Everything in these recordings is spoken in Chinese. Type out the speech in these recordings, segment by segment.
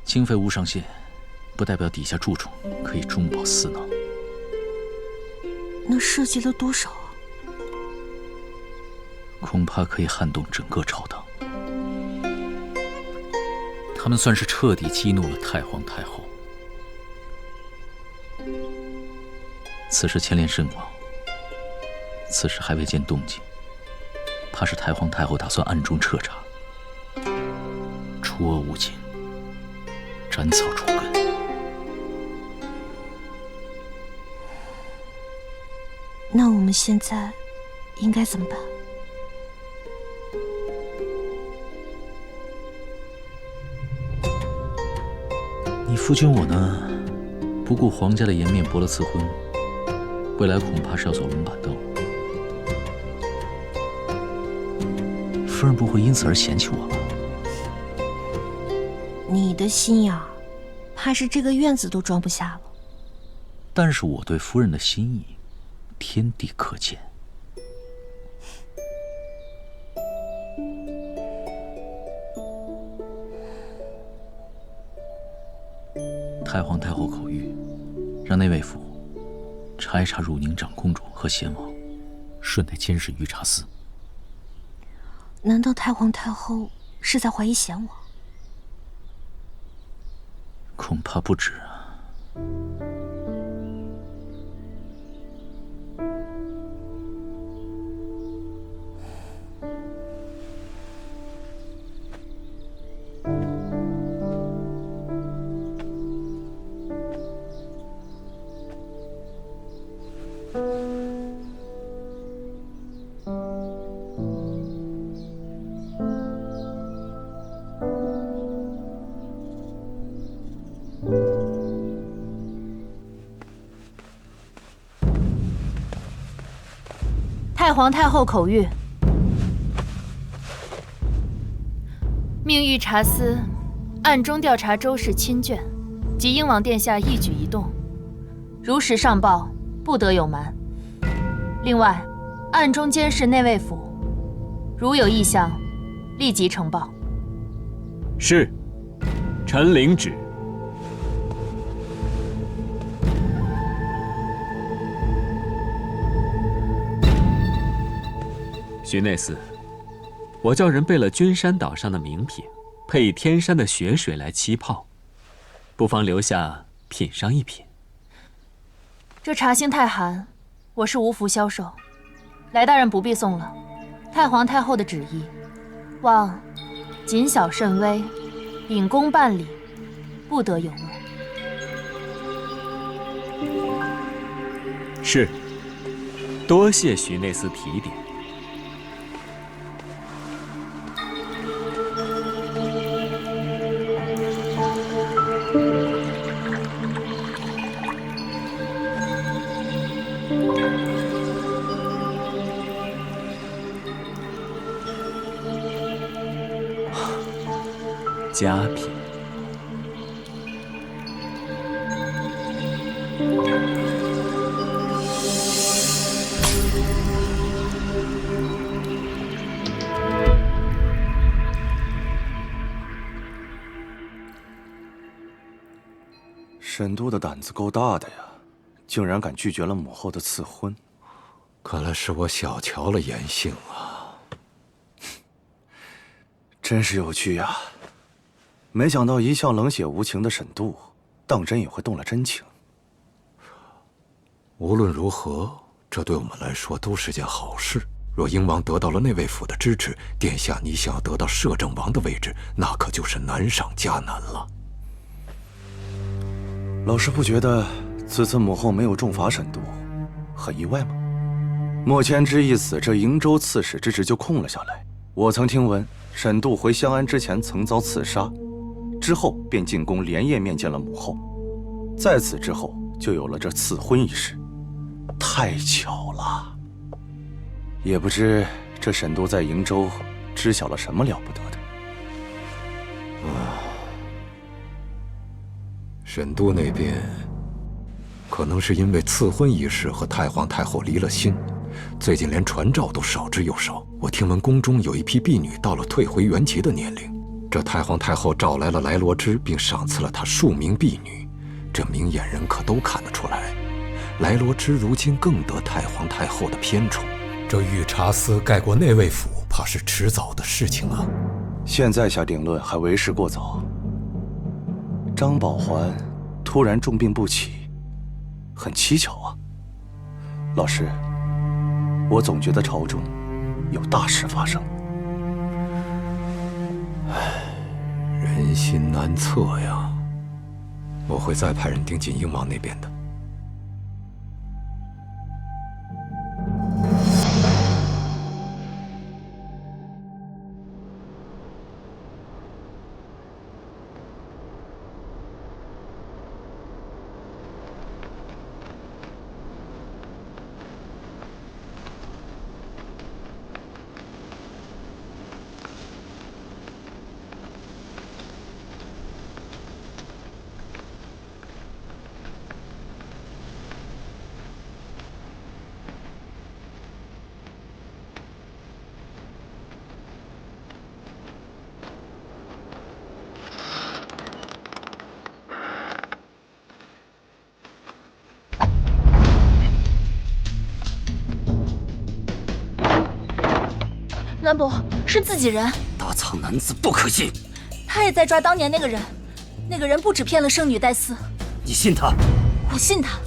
经费无上限，不代表底下蛀虫可以中饱私囊。那涉及了多少啊？恐怕可以撼动整个朝堂。他们算是彻底激怒了太皇太后。此时牵连甚广，此时还未见动静，怕是太皇太后打算暗中彻查，除恶务尽，斩草除根。那我们现在应该怎么办？你夫君我呢，不顾皇家的颜面驳了赐婚，未来恐怕是要走龙板道。夫人不会因此而嫌弃我吧？你的心眼儿，怕是这个院子都装不下了。但是我对夫人的心意，天地可见。太皇太后口谕，让内卫府查一查汝宁长公主和贤王，顺带监视御茶司。难道太皇太后是在怀疑贤王？恐怕不止啊。太皇太后口谕，命御茶司暗中调查周氏亲眷及英王殿下一举一动，如实上报，不得有瞒。另外，暗中监视内卫府，如有异象，立即呈报。是，臣领旨。徐内司，我叫人备了君山岛上的名品，配以天山的雪水来沏泡，不妨留下品上一品。这茶星太寒，我是无福消受，来大人不必送了。太皇太后的旨意，望谨小慎微，秉公办理，不得有误。是，多谢徐内司提点。佳品。沈都的胆子够大的呀，竟然敢拒绝了母后的赐婚。看来是我小瞧了颜幸啊。真是有趣呀！没想到一向冷血无情的沈都，当真也会动了真情。无论如何，这对我们来说都是件好事。若英王得到了内卫府的支持，殿下你想要得到摄政王的位置，那可就是难上加难了。老师不觉得此次母后没有重罚沈都，很意外吗？莫谦之一死，这瀛州刺史之职就空了下来。我曾听闻沈都回襄安之前曾遭刺杀，之后便进宫连夜面见了母后，在此之后就有了这赐婚一事，太巧了。也不知这沈都在瀛州知晓了什么了不得的。沈都那边可能是因为赐婚一事和太皇太后离了心，最近连传诏都少之又少。我听闻宫中有一批婢女到了退回原籍的年龄，这太皇太后召来了来罗之，并赏赐了他数名婢女，这明眼人可都看得出来，来罗之如今更得太皇太后的偏宠。这御茶司盖过内卫府，怕是迟早的事情啊。现在下定论还为时过早。张宝环突然重病不起，很蹊跷啊。老师，我总觉得朝中有大事发生。人心难测呀。我会再派人盯紧英王那边的。兰博是自己人，大仓男子不可信。他也在抓当年那个人，那个人不止骗了圣女戴斯。你信他？我信他。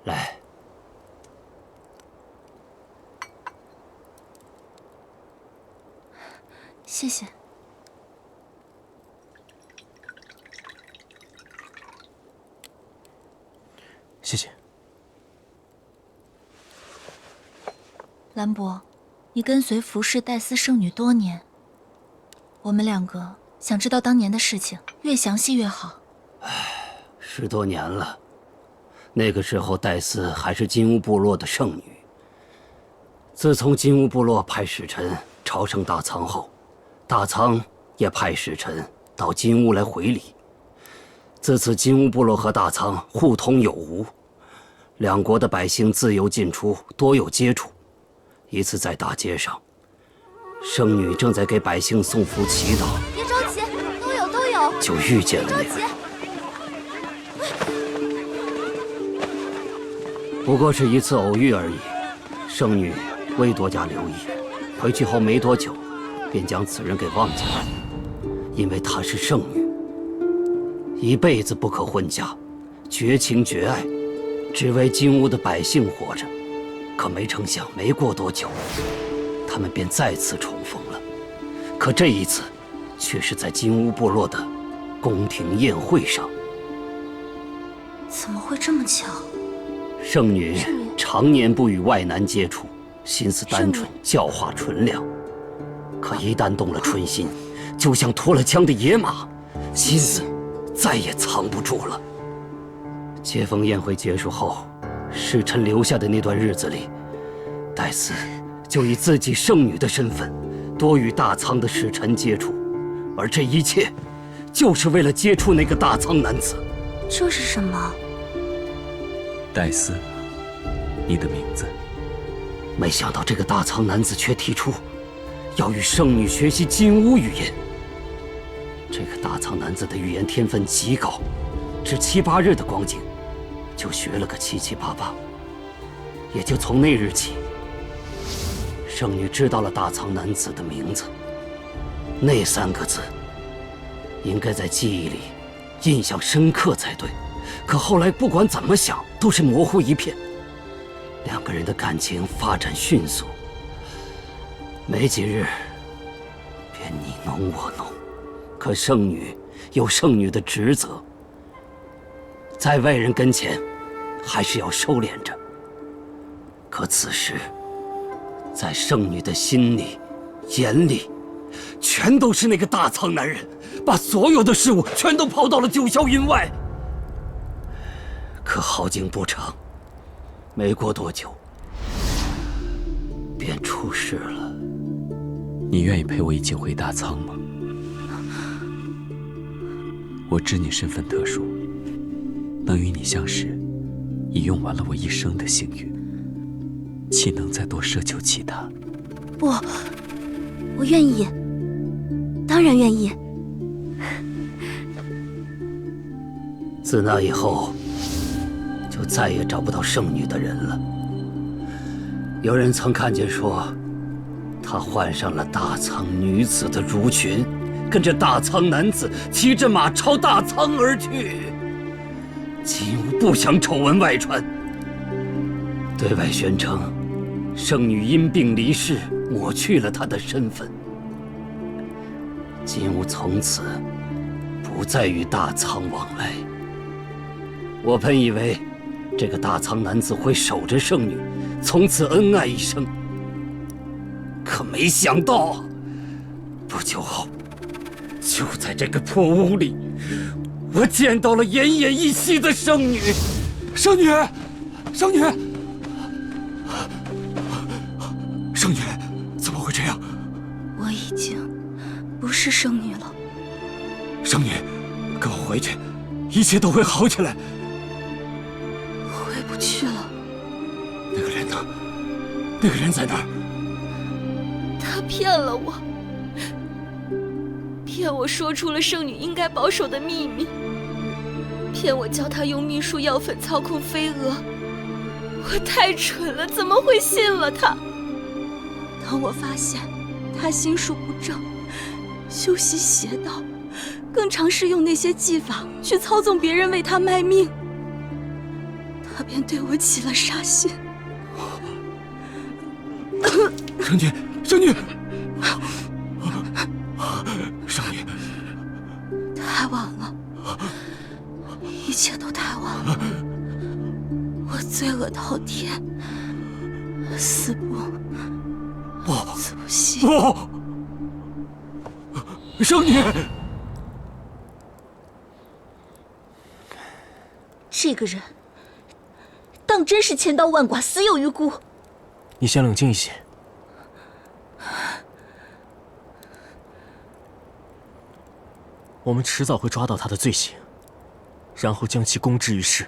来。谢谢。谢谢。兰博，你跟随服侍戴斯圣女多年，我们两个想知道当年的事情，越详细越好。10多年了，那个时候戴斯还是金乌部落的圣女。自从金乌部落派使臣朝圣大仓后，大仓也派使臣到金乌来回礼。自此，金乌部落和大仓互通有无，两国的百姓自由进出，多有接触。一次在大街上，圣女正在给百姓送福祈祷，别着急，都有，就遇见了那个人。不过是一次偶遇而已，圣女未多加留意。回去后没多久，便将此人给忘记了，因为她是圣女，一辈子不可婚嫁，绝情绝爱，只为金乌的百姓活着。可没成想，没过多久，他们便再次重逢了。可这一次，却是在金乌部落的宫廷宴会上。怎么会这么巧？圣女常年不与外男接触，心思单纯，教化纯良。可一旦动了春心，就像脱了缰的野马，心思再也藏不住了。接风宴会结束后，使臣留下的那段日子里，戴斯就以自己圣女的身份，多与大仓的使臣接触，而这一切，就是为了接触那个大仓男子。这是什么？戴斯，你的名字。没想到这个大仓男子却提出要与圣女学习金乌语言。这个大仓男子的语言天分极高，只7、8日的光景，就学了个七七八八。也就从那日起，圣女知道了大仓男子的名字。那3个字，应该在记忆里印象深刻才对。可后来不管怎么想，都是模糊一片。两个人的感情发展迅速，没几日便你侬我侬。可圣女有圣女的职责，在外人跟前还是要收敛着。可此时，在圣女的心里、眼里，全都是那个大仓男人，把所有的事物全都抛到了九霄云外。可好景不长，没过多久，便出事了。你愿意陪我一起回大仓吗？我知你身份特殊，能与你相识，已用完了我一生的幸运，岂能再多奢求其他？不，我愿意，当然愿意。自那以后，就再也找不到圣女的人了。有人曾看见说，她换上了大仓女子的襦裙，跟着大仓男子骑着马朝大仓而去。金吾不想丑闻外传，对外宣称圣女因病离世，抹去了她的身份。金吾从此不再与大仓往来。我本以为这个大仓男子会守着圣女，从此恩爱一生。可没想到，不久后，就在这个破屋里，我见到了奄奄一息的圣女。圣女，圣女，圣女，怎么会这样？我已经不是圣女了。圣女，跟我回去，一切都会好起来。回不去了。那个人呢？那个人在哪儿？他骗了我，骗我说出了圣女应该保守的秘密，骗我教他用秘术药粉操控飞蛾。我太蠢了，怎么会信了他？当我发现他心术不正，修习邪道，更尝试用那些技法去操纵别人为他卖命，他便对我起了杀心。圣女，圣女，圣女，太晚了，一切都太晚了。我罪恶滔天，死不息。不，圣女，这个人当真是千刀万剐，死有余辜。你先冷静一些。我们迟早会抓到他的罪行，然后将其公之于世。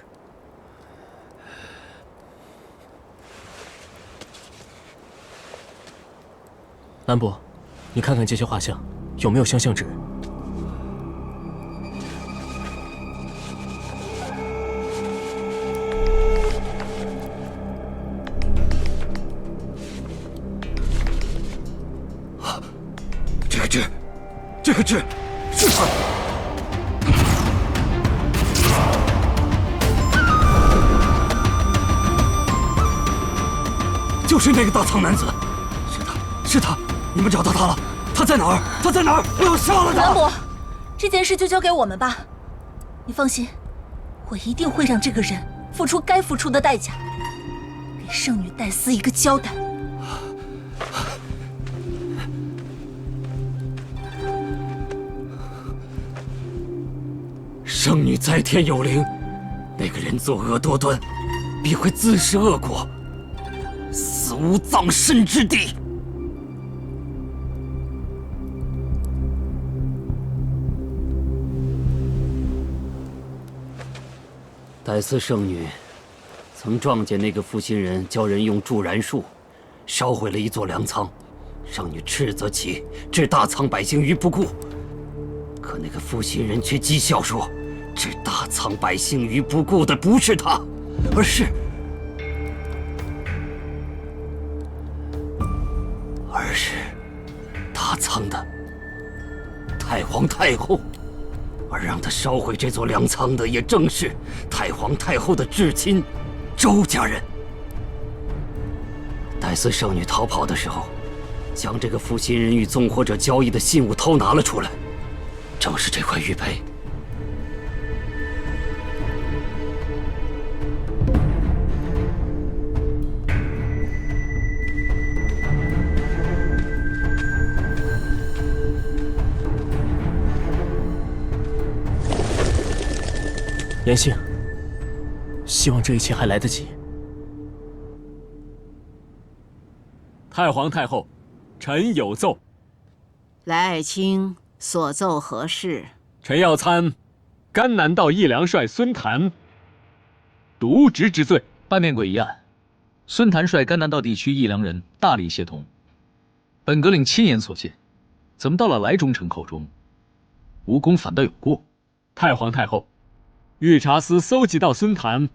兰博，你看看这些画像，有没有相像之人？这个痣，是他。就是那个大仓男子，是他，你们找到他了？他在哪儿？他在哪儿？我要杀了他！兰博，这件事就交给我们吧。你放心，我一定会让这个人付出该付出的代价，给圣女戴斯一个交代。圣女在天有灵，那个人作恶多端，必会自食恶果，死无葬身之地。戴斯圣女曾撞见那个负心人教人用助燃术烧毁了一座粮仓，圣女斥责其，置大仓百姓于不顾。可那个负心人却讥笑说，置大仓百姓于不顾的不是他，而是大仓的太皇太后。而让他烧毁这座粮仓的，也正是太皇太后的至亲周家人。戴斯圣女逃跑的时候，将这个负心人与纵火者交易的信物偷拿了出来，正是这块玉佩。严幸，希望这一切还来得及。太皇太后，臣有奏。来爱卿所奏何事？臣要参甘南道义良帅孙谭渎职之罪。半面诡异案，孙谭率甘南道地区义良人大力协同，本阁领亲眼所见，怎么到了来忠臣口中，无功反倒有过？太皇太后，御察司搜集到孙谭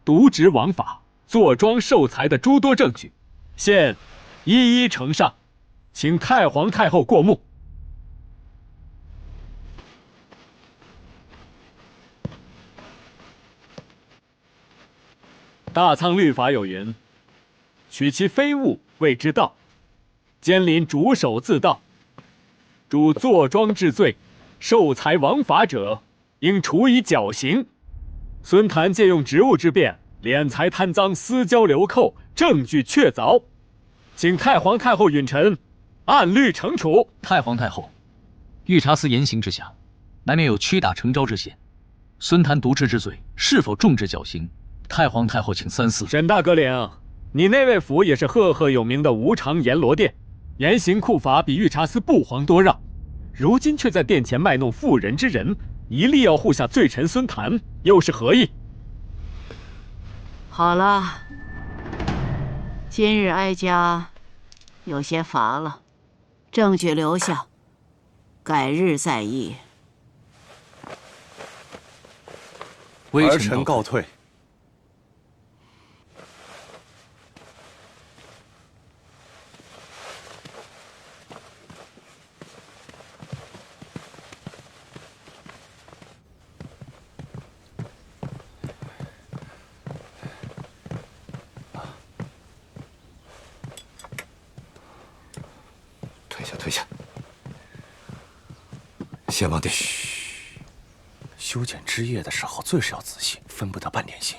渎职枉法、坐庄受财的诸多证据，现一一呈上，请太皇太后过目。大仓律法有云：取其非物谓之盗，监临主手自盗。主坐庄治罪、受财枉法者，应处以绞刑。孙谭借用职务之便，敛财贪赃、私交流寇，证据确凿，请太皇太后允臣按律惩处。太皇太后，御察司严刑之下，难免有屈打成招之嫌。孙谭渎职之罪，是否重治绞刑？太皇太后，请三思。沈大阁领，你内卫府也是赫赫有名的无偿阎罗殿，严刑酷法比御察司不遑多让，如今却在殿前卖弄妇人之仁，一力要护下罪臣孙谭，又是何意？好了，今日哀家有些乏了，证据留下，改日再议。儿臣告退。退下。先王殿，修剪枝叶的时候最是要仔细，分不得半点心。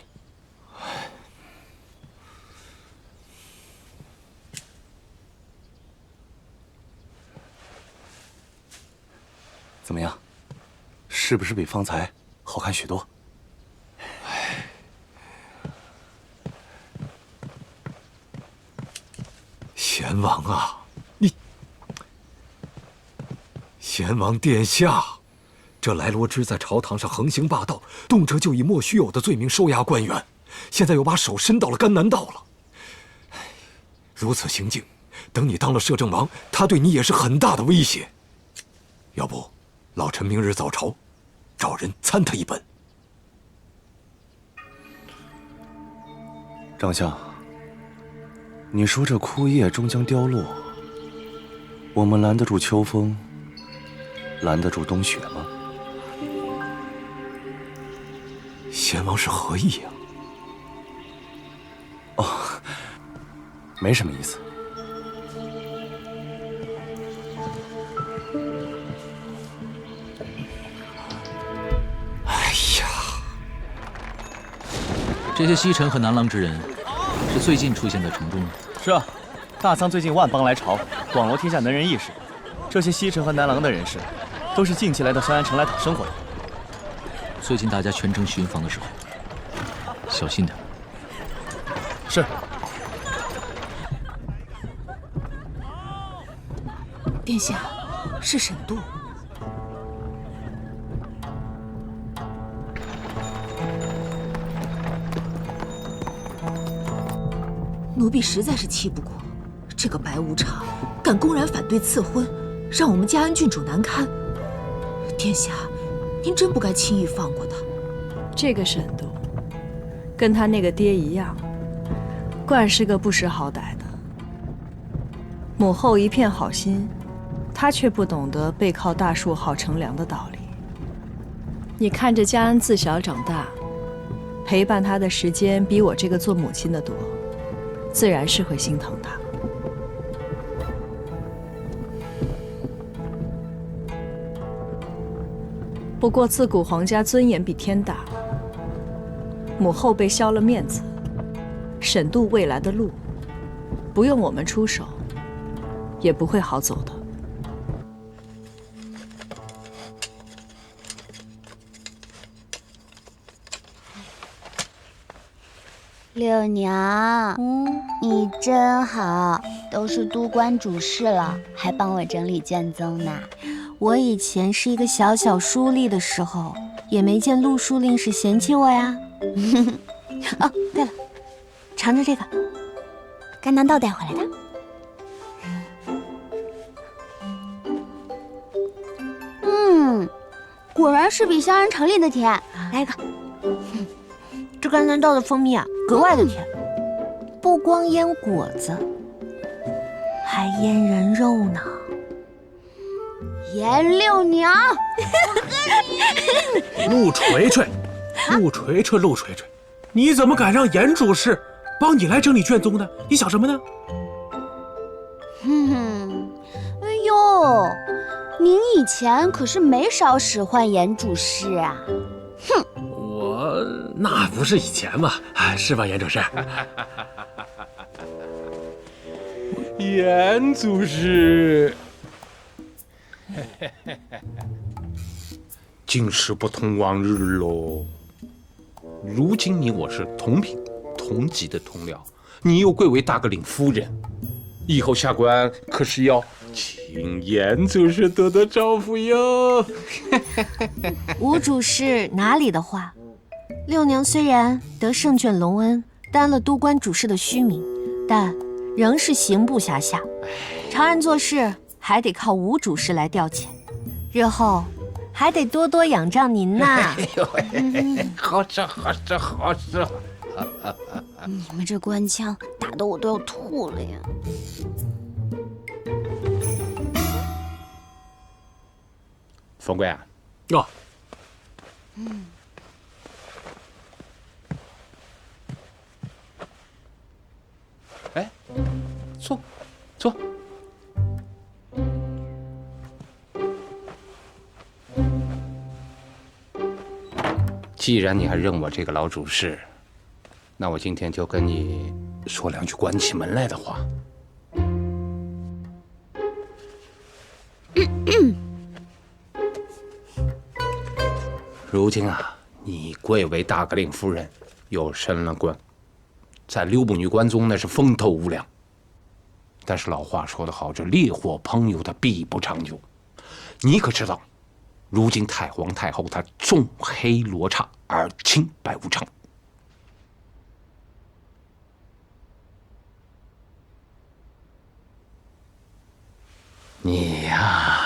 怎么样？是不是比方才好看许多？贤王啊！贤王殿下，这来罗之在朝堂上横行霸道，动辄就以莫须有的罪名收押官员，现在又把手伸到了甘南道了。如此行径，等你当了摄政王，他对你也是很大的威胁。要不，老臣明日早朝，找人参他一本。丞相，你说这枯叶终将凋落，我们拦得住秋风，拦得住冬雪吗？贤王是何意呀？哦，没什么意思。哎呀，这些西臣和南郎之人，是最近出现在城中的。是啊，大仓最近万邦来朝，广罗天下能人异士。这些西城和南郎的人士，都是近期来到襄阳城来讨生活的。最近大家全城巡防的时候，小心点。是。殿下，是沈度。奴婢实在是气不过，这个白无常敢公然反对赐婚，让我们嘉恩郡主难堪。殿下，您真不该轻易放过他。这个沈度，跟他那个爹一样，惯是个不识好歹的。母后一片好心，他却不懂得背靠大树好乘凉的道理。你看着嘉恩自小长大，陪伴他的时间比我这个做母亲的多，自然是会心疼他。不过自古皇家尊严比天大，母后被削了面子，沈度未来的路，不用我们出手，也不会好走的。六娘，你真好，都是都官主事了，还帮我整理卷宗呢。我以前是一个小小书吏的时候，也没见陆书令是嫌弃我呀。哦，对了，尝尝这个，甘南道带回来的。果然是比香安城里的甜。来一个。这甘南道的蜂蜜啊，格外的甜，不光腌果子，还腌人肉呢。颜六娘，陆锤锤，陆锤锤，陆锤锤，你怎么敢让严主事帮你来整理卷宗呢？你想什么呢？哎呦，您以前可是没少使唤严主事啊。哼，我那不是以前嘛，是吧，严主事？严主事。今时不同往日喽。如今你我是同品同级的同僚，你又贵为大个领夫人，以后下官可是要请严主事多多照顾哟。吴主事哪里的话，六娘虽然得圣眷隆恩，担了都官主事的虚名，但仍是刑部辖下，常人做事还得靠吴主事来调遣，日后还得多多仰仗您呐。好事好事好事！你们这官腔打得我都要吐了呀！冯贵啊，哦，哎，坐，坐。既然你还认我这个老主事，那我今天就跟你说两句关起门来的话。如今啊，你贵为大格令夫人，又升了官，在六部女官中那是风头无两。但是老话说得好，这烈火烹油它必不长久。你可知道，如今太皇太后她重黑罗刹而轻白无常。你呀，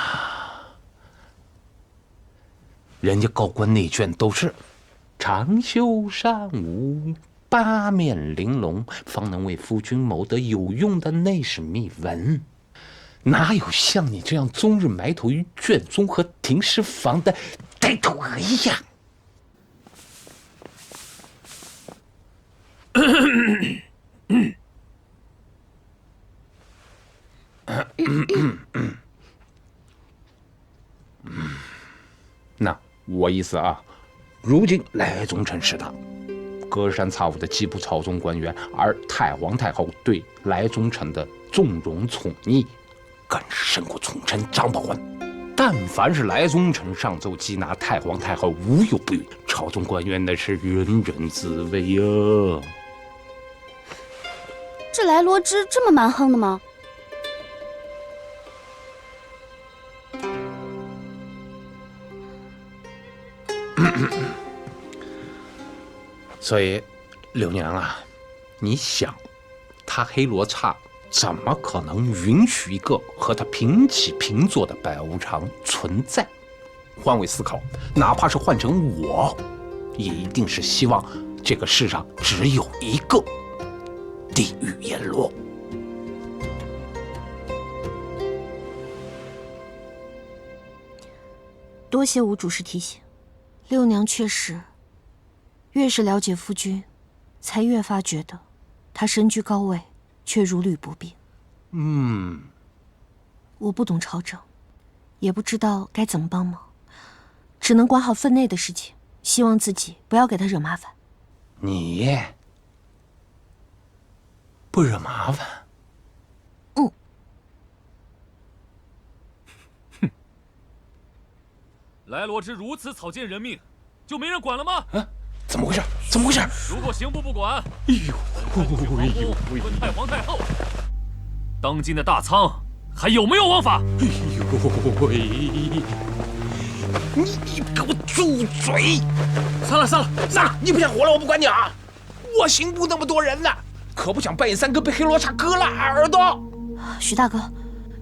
人家高官内眷都是长袖善舞，八面玲珑，方能为夫君谋得有用的内史秘闻。哪有像你这样终日埋头于卷宗和停尸房的呆头鹅一样？那我意思啊，如今来宗臣是他，隔三差五的缉捕朝中官员，而太皇太后对来宗臣的纵容宠溺，更是胜过宠臣张宝环。但凡是来宗臣上奏缉拿太皇太后，无有不允，朝中官员那是人人自危呀。这来罗织这么蛮横的吗？所以，柳娘啊，你想，他黑罗刹怎么可能允许一个和他平起平坐的白无常存在？换位思考，哪怕是换成我，也一定是希望这个世上只有一个地狱阎罗。多谢吴主事提醒，六娘确实，越是了解夫君，才越发觉得他身居高位，却如履不病。我不懂朝政，也不知道该怎么帮忙，只能管好分内的事情，希望自己不要给他惹麻烦。你不惹麻烦？来罗织如此草菅人命，就没人管了吗？怎么回事？怎么回事？如果刑部不管，哎呦，问太皇太后。当今的大仓还有没有王法？哎呦喂！你给我住嘴！算了，你不想活了，我不管你啊！我刑部那么多人呢，可不想半夜三更被黑罗刹割了耳朵。徐大哥，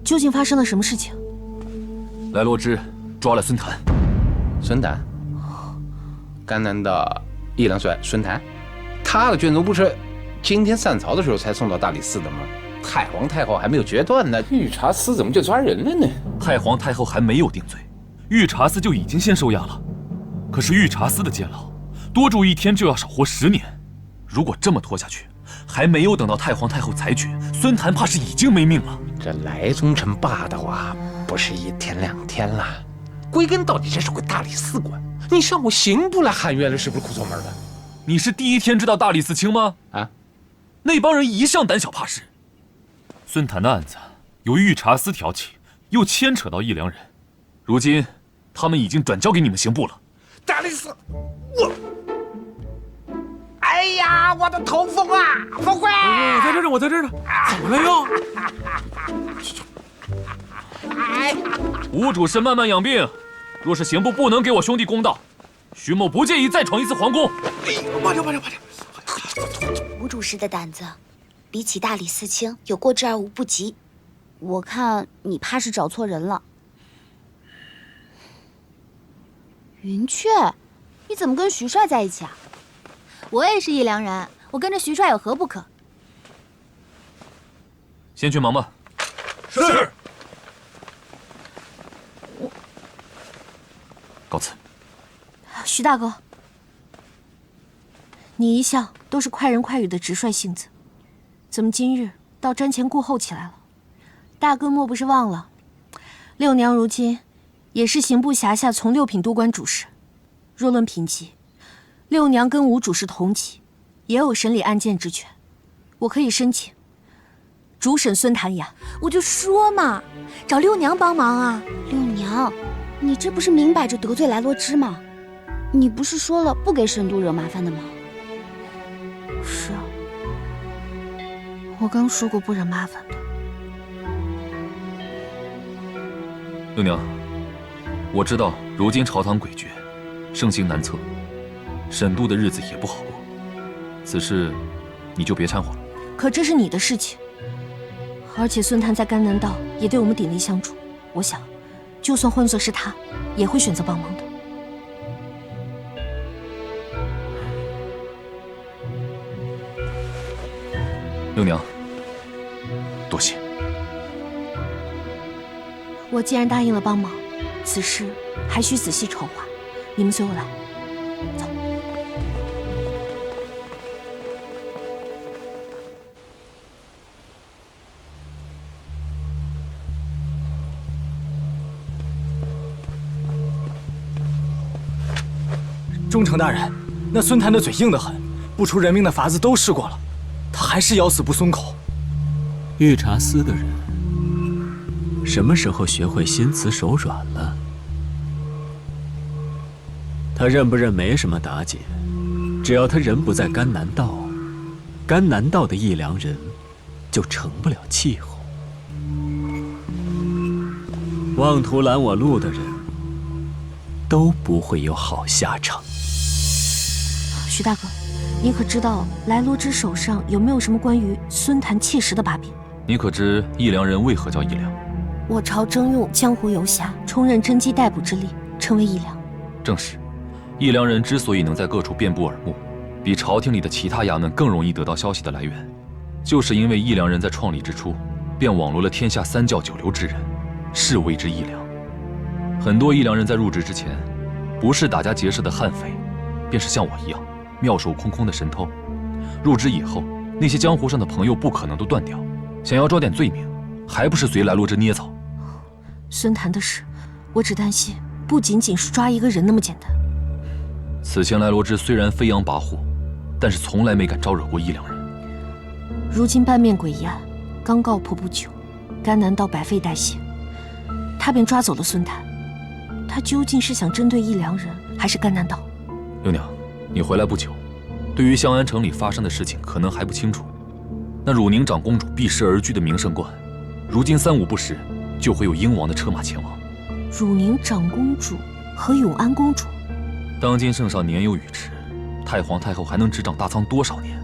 究竟发生了什么事情？来罗之抓了孙谭。孙谭，甘南的一良帅孙谭，他的卷宗不是今天上朝的时候才送到大理寺的吗？太皇太后还没有决断呢，御茶司怎么就抓人了呢？太皇太后还没有定罪，御茶司就已经先收押了。可是御茶司的监牢，多住1天就要少活10年。如果这么拖下去，还没有等到太皇太后裁决，孙谭怕是已经没命了。这来宗成霸道啊，不是1天2天了，归根到底这是归大理寺管。你上我刑部来喊冤了，是不是哭错门了？你是第一天知道大理寺清吗？啊，那帮人一向胆小怕事。孙谭的案子由御茶司挑起，又牵扯到义良人，如今他们已经转交给你们刑部了。大理寺，哎呀，我的头风啊！凤贵，我在这儿呢，怎么了又？吴主事慢慢养病，若是刑部不能给我兄弟公道，徐某不介意再闯一次皇宫。慢点！吴主事的胆子，比起大理寺卿有过之而无不及。我看你怕是找错人了。云雀，你怎么跟徐帅在一起啊？我也是义良人，我跟着徐帅有何不可？先去忙吧。是。告辞。徐大哥，你一向都是快人快语的直率性子，怎么今日倒瞻前顾后起来了？大哥莫不是忘了，六娘如今也是刑部辖下从6品督官主事，若论品级，六娘跟吴主事同级，也有审理案件之权。我可以申请主审孙谭呀。我就说嘛，找六娘帮忙啊！六娘，你这不是明摆着得罪来罗之吗？你不是说了不给沈度惹麻烦的吗？是啊，我刚说过不惹麻烦的。六娘，我知道如今朝堂诡谲，盛行难测，沈度的日子也不好过。此事你就别掺和了。可这是你的事情，而且孙谭在甘南道也对我们鼎力相助，我想，就算换作是他，也会选择帮忙的。六娘，多谢。我既然答应了帮忙，此事还需仔细筹划。你们随我来，走。忠诚大人，那孙谭的嘴硬得很，不出人命的法子都试过了，他还是咬死不松口。御茶司的人什么时候学会心慈手软了？他认不认没什么打紧，只要他人不在甘南道，甘南道的义良人就成不了气候。妄图拦我路的人都不会有好下场。徐大哥，您可知道来罗之手上有没有什么关于孙谭切实的把柄？你可知义良人为何叫义良？我朝征用江湖游侠，充任侦缉逮捕之力，称为义良。正是，义良人之所以能在各处遍布耳目，比朝廷里的其他衙门更容易得到消息的来源，就是因为义良人在创立之初，便网罗了天下3教9流之人，是谓之义良。很多义良人在入职之前，不是打家劫舍的悍匪，便是像我一样妙手空空的神偷。入职以后，那些江湖上的朋友不可能都断掉，想要招点罪名，还不是随来罗之捏造。孙谭的事，我只担心不仅仅是抓一个人那么简单。此前来罗之虽然飞扬跋扈，但是从来没敢招惹过义良人。如今半面诡异案刚告破不久，甘南道百废待兴，他便抓走了孙谭。他究竟是想针对义良人，还是甘南道？六娘，你回来不久，对于襄安城里发生的事情可能还不清楚。那汝宁长公主避世而居的明胜观，如今3、5不时，就会有英王的车马前往。汝宁长公主和永安公主，当今圣上年幼语迟，太皇太后还能执掌大仓多少年？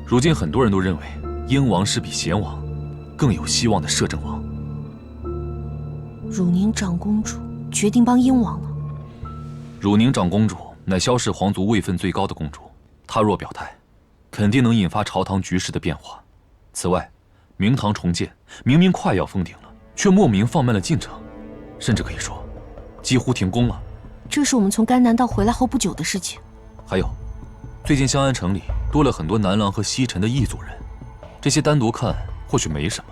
如今很多人都认为英王是比贤王更有希望的摄政王。汝宁长公主决定帮英王了。汝宁长公主乃萧氏皇族位分最高的公主，她若表态，肯定能引发朝堂局势的变化。此外，明堂重建明明快要封顶了，却莫名放慢了进程，甚至可以说，几乎停工了。这是我们从甘南道回来后不久的事情。还有，最近香安城里多了很多南郎和西臣的异族人，这些单独看或许没什么，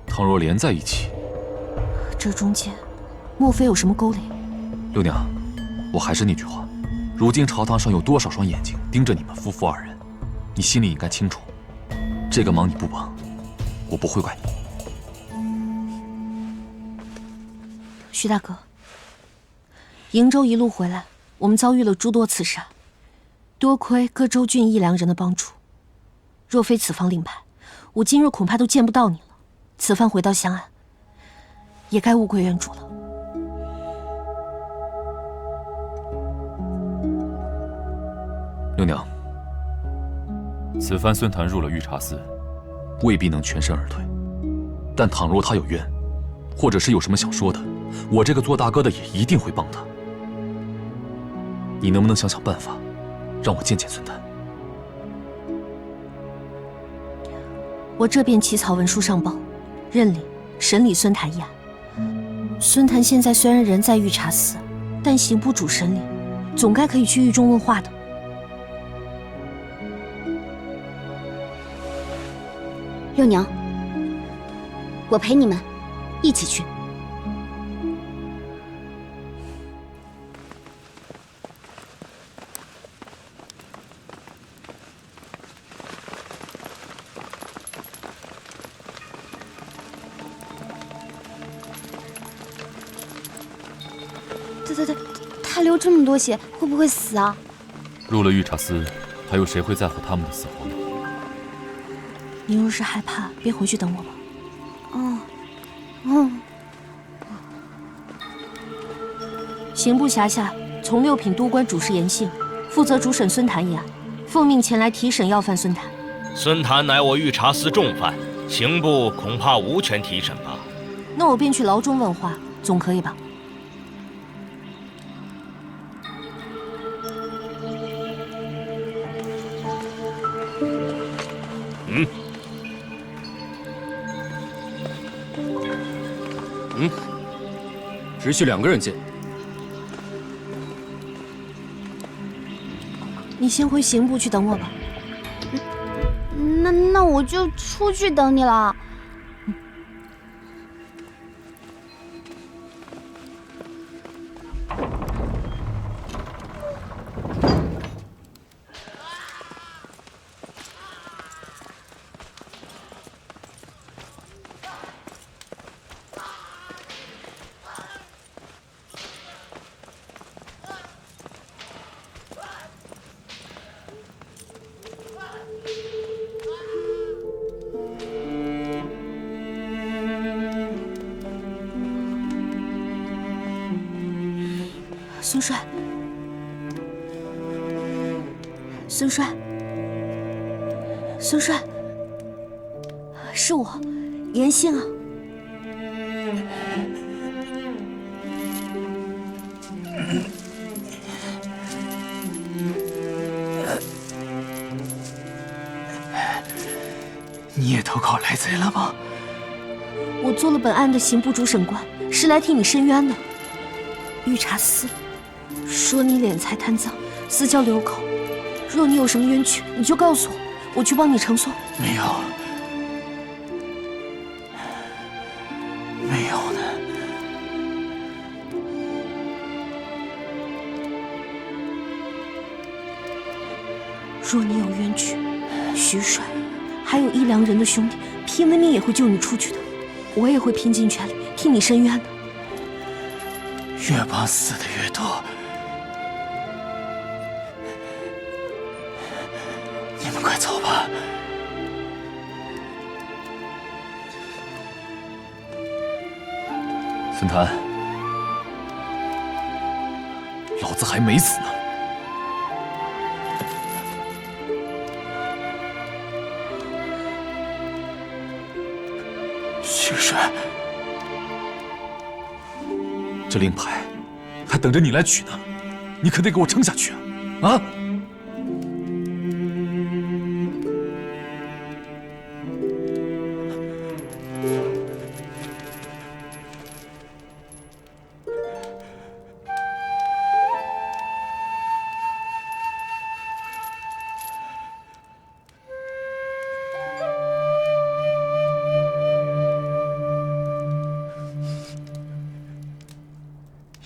倘若连在一起，这中间莫非有什么勾连？六娘，我还是那句话，如今朝堂上有多少双眼睛盯着你们夫妇2人，你心里应该清楚。这个忙你不帮，我不会怪你。徐大哥，瀛州一路回来，我们遭遇了诸多刺杀，多亏各州郡1良人的帮助。若非此番令牌，我今日恐怕都见不到你了。此番回到香安，也该物归原主了。六娘，此番孙谭入了御茶司，未必能全身而退，但倘若他有冤，或者是有什么想说的，我这个做大哥的也一定会帮他。你能不能想想办法，让我见见孙谭？我这便起草文书上报，认领审理孙谭一案。孙谭现在虽然人在御茶司，但刑部主审理，总该可以去狱中问话的。六娘，我陪你们一起去。他流这么多血，会不会死啊？入了御茶司，还有谁会在乎他们的死活呢？你若是害怕，便回去等我吧。刑部辖下从6品都官主事严信负责主审孙谭一案，奉命前来提审要犯孙谭。孙谭乃我御茶司重犯，刑部恐怕无权提审吧？那我便去牢中问话，总可以吧？只许2个人见。你先回刑部去等我吧。那我就出去等你了。孙帅，孙帅，孙帅，是我，严信啊！你也投靠来贼了吗？我做了本案的刑部主审官，是来替你申冤的。御茶司说你敛财贪赃，私交流口。若你有什么冤屈，你就告诉我，我去帮你呈诉。没有，没有呢。若你有冤屈，徐帅还有1良人的兄弟，拼了命也会救你出去的。我也会拼尽全力替你申冤的。越帮死的越多。你们快走吧。孙谭，老子还没死呢。许帅，这令牌还等着你来取呢，你可得给我撑下去啊！啊！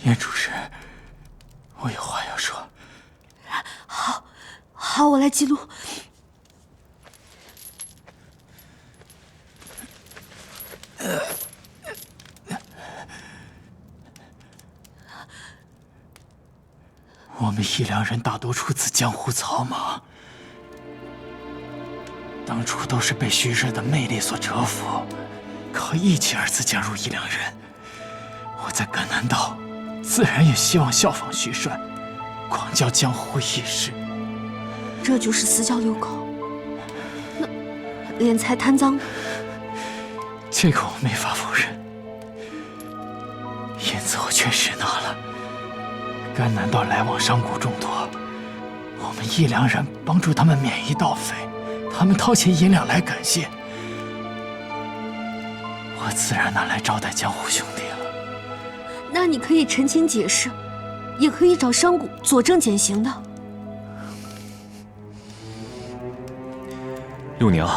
严主事，我有话要说。好，我来记录。我们一良人大多出自江湖草莽，当初都是被徐帅的魅力所折服，靠义气二字加入一良人。我在甘南道，自然也希望效仿徐帅，广交江湖义士。这就是私交流口，那敛财贪赃，这个我没法否认。银子我确实拿了，甘南道来往商贾众多，我们一良人帮助他们免疫盗匪，他们掏钱银两来感谢，我自然拿来招待江湖兄弟了。那你可以澄清解释，也可以找商贾佐证减刑的。六娘，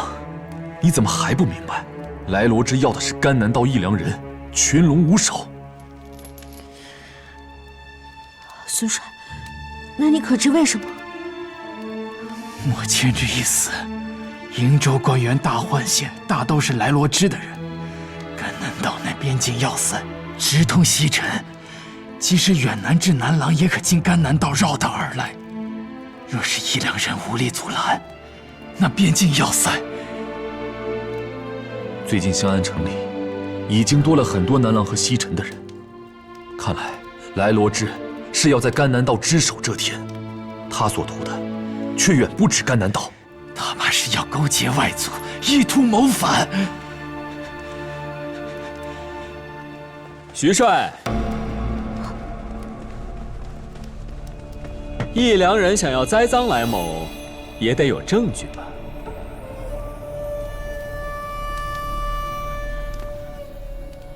你怎么还不明白？来罗之要的是甘南道一良人，群龙无首。孙帅，那你可知为什么？莫千之一死，瀛州官员大换县大都是来罗之的人。甘南道那边境要塞直通西城，即使远南至南廊，也可经甘南道绕道而来。若是一良人无力阻拦，那边境要塞……最近香安城里已经多了很多南廊和西城的人，看来来罗之是要在甘南道只手遮天，他所图的却远不止甘南道。他怕是要勾结外族，意图谋反。徐帅，一良人想要栽赃来某，也得有证据吧？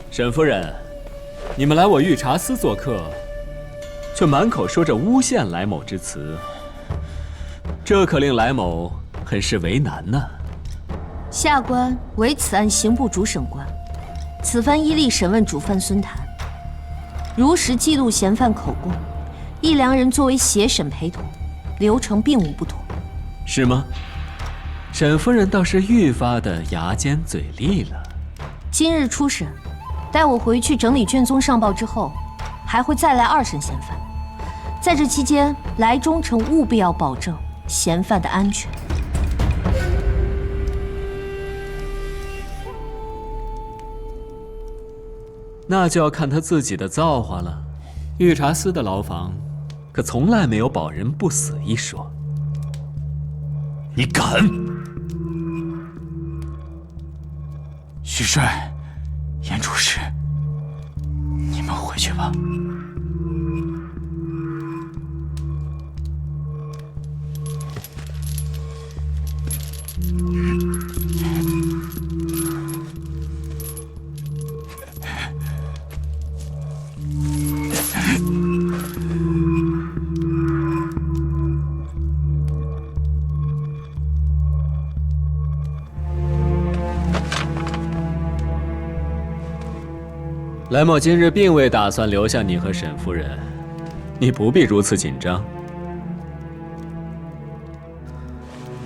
沈夫人，你们来我御茶司做客，却满口说着诬陷来某之词，这可令来某很是为难呢。下官为此案刑部主审官，此番依例审问主犯孙谭，如实记录嫌犯口供，一良人作为协审陪同，流程并无不妥。是吗？沈夫人倒是愈发的牙尖嘴利了。今日初审，待我回去整理卷宗上报之后，还会再来2审嫌犯。在这期间，来中城务必要保证嫌犯的安全。那就要看他自己的造化了。御茶司的牢房，可从来没有保人不死一说。你敢？徐帅，严主事，你们回去吧。来某今日并未打算留下你和沈夫人，你不必如此紧张。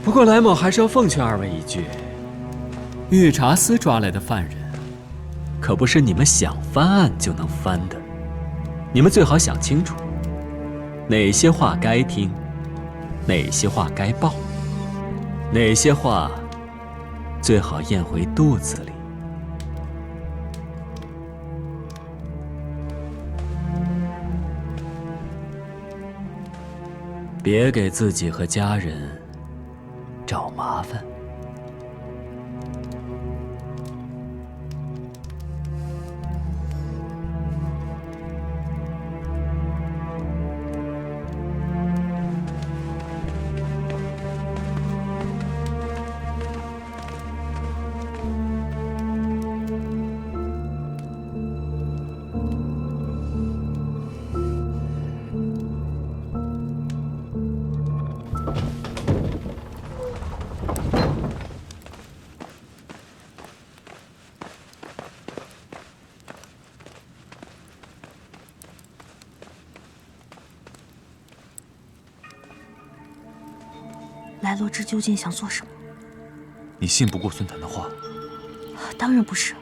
不过来某还是要奉劝二位一句：御茶司抓来的犯人，可不是你们想翻案就能翻的。你们最好想清楚，哪些话该听，哪些话该报，哪些话最好咽回肚子里。别给自己和家人找麻烦。来罗之究竟想做什么？你信不过孙谭的话？当然不是，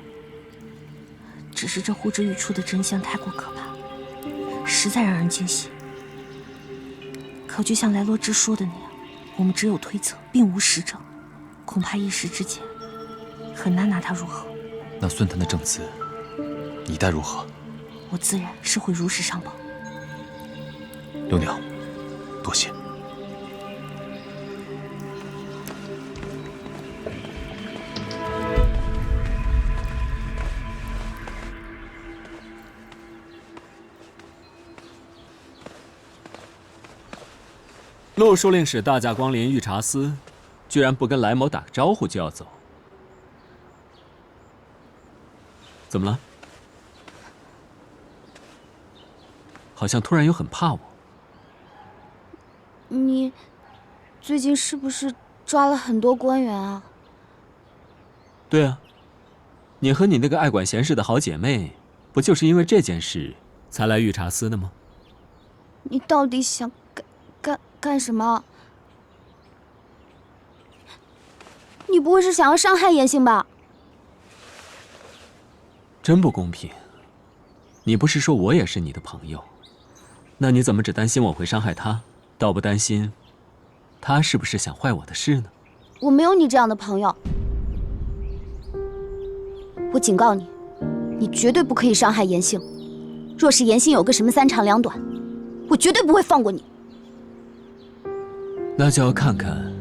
只是这呼之欲出的真相太过可怕，实在让人惊喜。可就像来罗之说的那样，我们只有推测，并无实证，恐怕一时之间很难拿他如何。那孙谭的证词，你待如何？我自然是会如实上报。六娘，多谢。陆书令使大驾光临御茶司，居然不跟来某打个招呼就要走，怎么了？好像突然又很怕我。你最近是不是抓了很多官员啊？对啊，你和你那个爱管闲事的好姐妹，不就是因为这件事才来御茶司的吗？你到底想干什么？你不会是想要伤害严杏吧？真不公平！你不是说我也是你的朋友，那你怎么只担心我会伤害他，倒不担心他是不是想坏我的事呢？我没有你这样的朋友。我警告你，你绝对不可以伤害严杏。若是严杏有个什么三长两短，我绝对不会放过你。那就要看看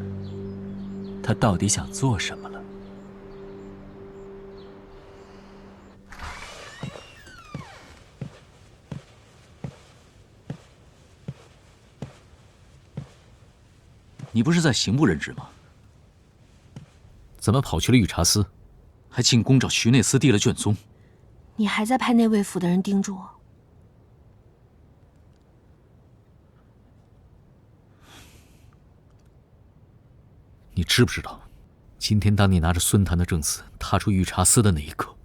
他到底想做什么了。你不是在刑部任职吗？怎么跑去了御茶司，还进宫找徐内司递了卷宗？你还在派内卫府的人盯住我？你知不知道，今天当你拿着孙谭的证词踏出御茶司的那一刻，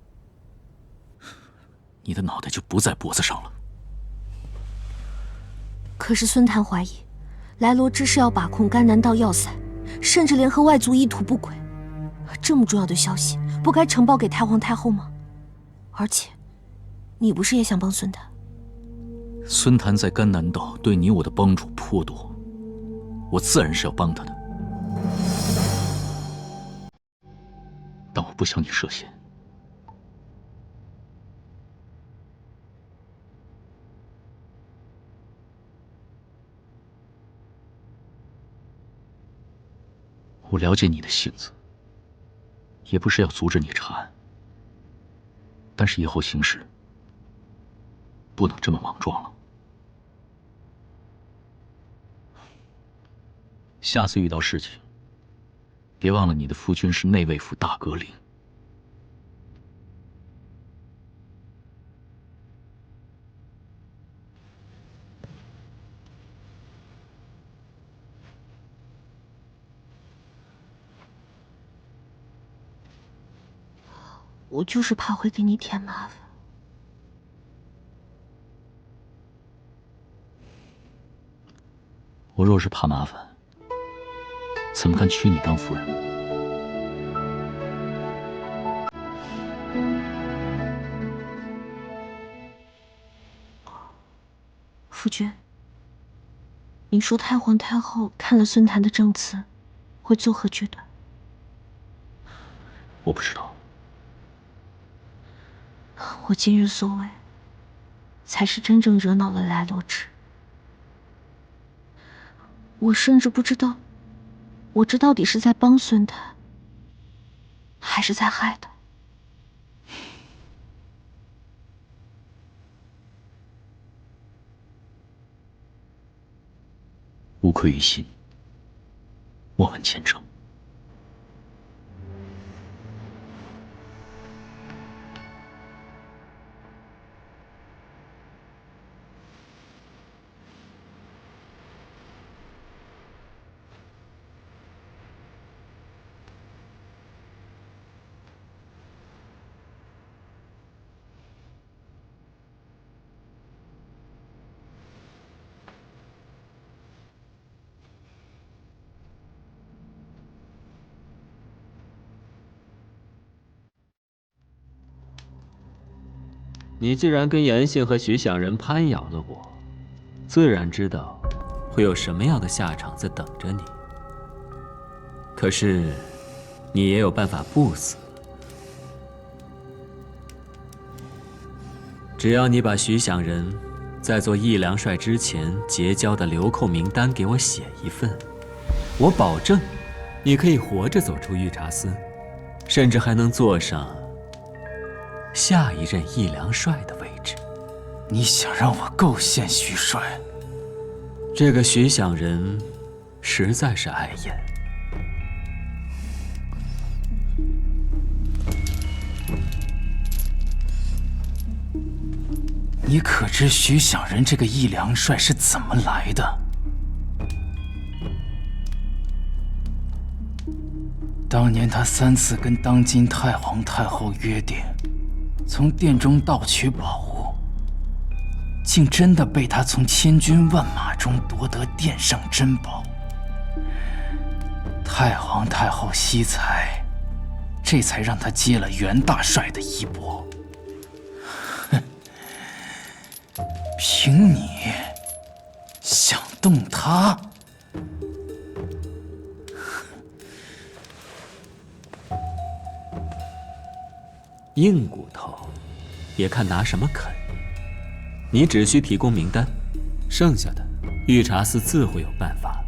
你的脑袋就不在脖子上了。可是孙谭怀疑，来罗之是要把控甘南道要塞，甚至连和外族一图不轨。这么重要的消息，不该呈报给太皇太后吗？而且，你不是也想帮孙谭？孙谭在甘南道对你我的帮助颇多，我自然是要帮他的。但我不向你设限。我了解你的性子，也不是要阻止你查案，但是以后行事不能这么莽撞了。下次遇到事情，别忘了你的夫君是内卫府大阁令。我就是怕会给你添麻烦。我若是怕麻烦，怎么敢娶你当夫人？夫君，你说太皇太后看了孙谭的证词，会作何决断？我不知道。我今日所为，才是真正惹恼了来罗之。我甚至不知道，我这到底是在帮孙太，还是在害他。无愧于心，莫问前程。你既然跟严信和徐响人攀咬了我，自然知道会有什么样的下场在等着你。可是，你也有办法不死。只要你把徐响人在做义良帅之前结交的流寇名单给我写一份，我保证，你可以活着走出御茶司，甚至还能坐上下一任义良帅的位置。你想让我构陷徐帅？这个徐响人实在是碍眼。你可知徐响人这个义良帅是怎么来的？当年他3次跟当今太皇太后约定，从殿中盗取宝物，竟真的被他从千军万马中夺得殿上珍宝。太皇太后惜才，这才让他接了袁大帅的衣钵。哼，凭你想动他？硬骨头，也看拿什么啃。你只需提供名单，剩下的御茶司自会有办法。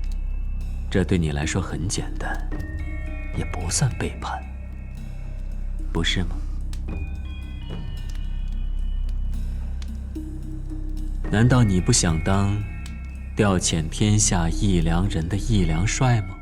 这对你来说很简单，也不算背叛，不是吗？难道你不想当调遣天下义良人的义良帅吗？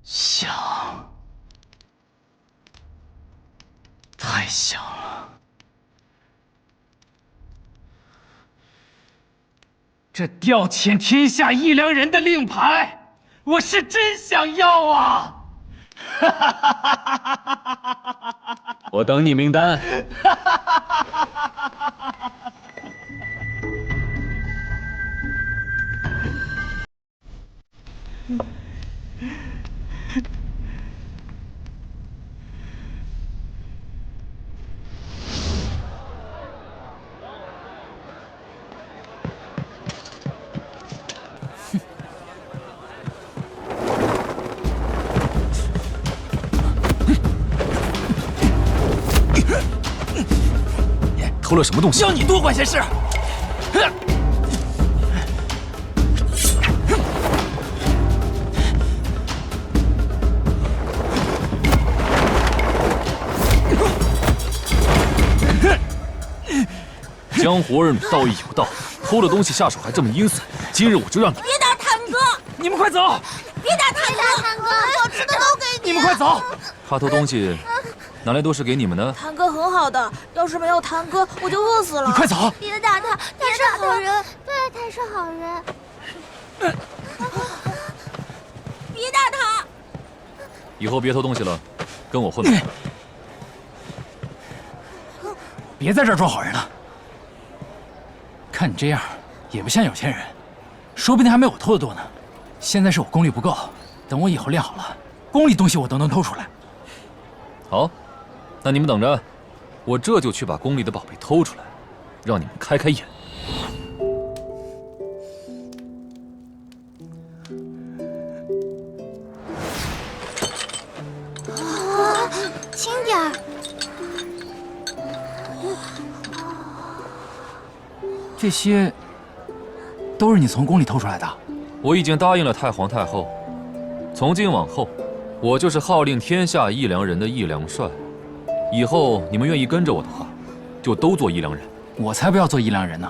想，太想了。这调遣天下义良人的令牌，我是真想要啊！我等你名单。偷了什么东西？要你多管闲事！江湖儿女道义有道，偷了东西下手还这么阴损，今日我就让你……别打坦哥！你们快走！别打坦哥！坦哥，好吃的都给你！你们快走！他偷东西，哪来都是给你们的？堂哥很好的，要是没有堂哥，我就饿死了。你快走！别打他，他是好人。对，他是好人。别打他！以后别偷东西了，跟我混吧。别在这儿装好人了。看你这样，也不像有钱人，说不定还没我偷的多呢。现在是我功力不够，等我以后练好了，宫里东西我都能偷出来。好，那你们等着，我这就去把宫里的宝贝偷出来，让你们开开眼。啊，轻点儿！这些都是你从宫里偷出来的？我已经答应了太皇太后，从今往后，我就是号令天下义良人的义良帅。以后你们愿意跟着我的话，就都做义良人。我才不要做义良人呢！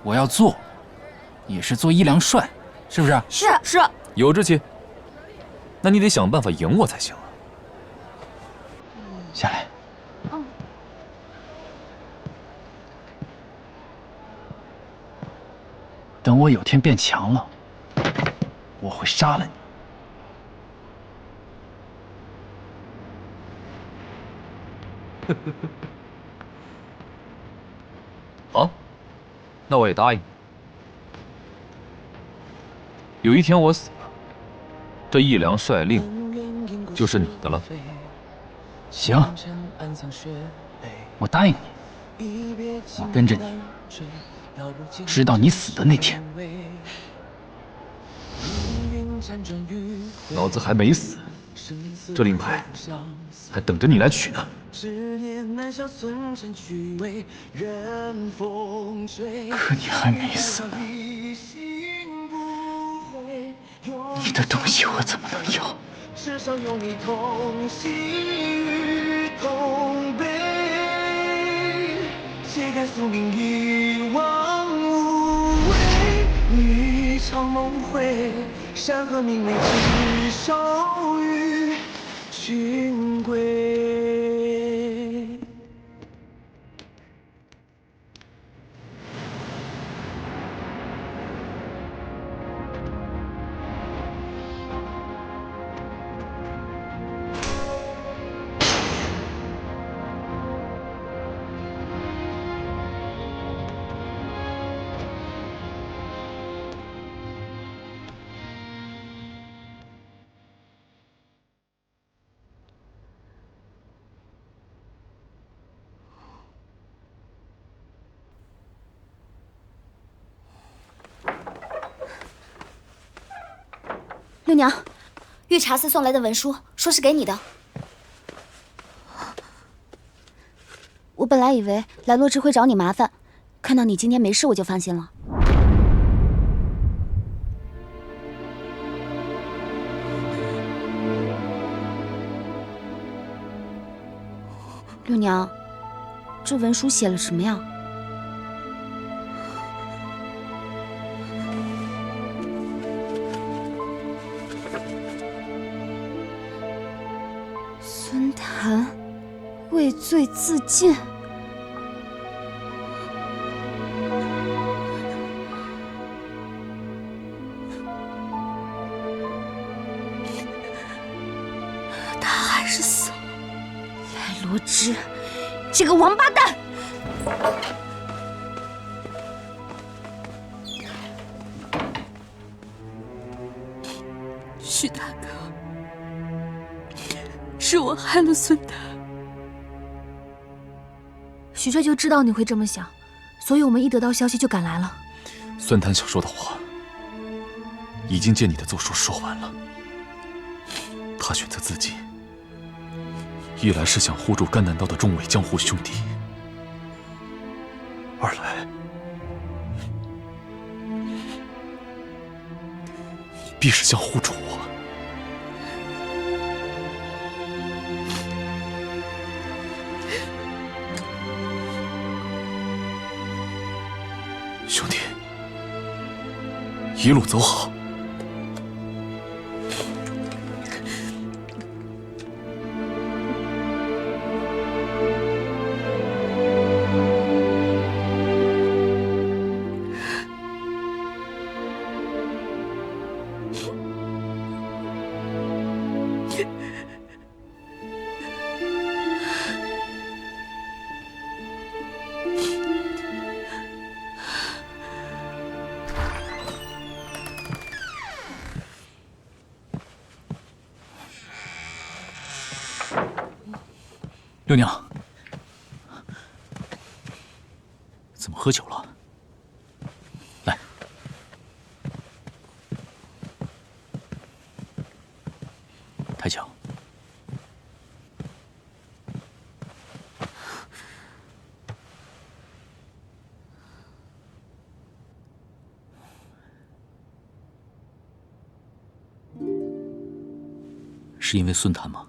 我要做，也是做义良帅，是不是？是。有志气。那你得想办法赢我才行啊。下来。等我有天变强了，我会杀了你。好，那我也答应你。有一天我死了，这义良帅令就是你的了。行，我答应你，我跟着你，直到你死的那天。老子还没死，这令牌还等着你来取呢。可你还没死呢，你的东西我怎么能要？世上有你同喜与同悲，谁敢宿命一往无为？一场梦回，山河明媚，只手与君归。六娘，御茶司送来的文书，说是给你的。我本来以为来洛之会找你麻烦，看到你今天没事，我就放心了。六娘，这文书写了什么呀？孙谭畏罪自尽。他还是死了。来罗之，这个王八蛋！许大哥，是我害了孙谭。许帅就知道你会这么想，所以我们一得到消息就赶来了。孙谭想说的话，已经借你的奏书说完了。他选择自尽，一来是想护住甘南道的众位江湖兄弟，二来必是想护住我。兄弟，一路走好。六娘，怎么喝酒了？来，抬脚。是因为孙谭吗？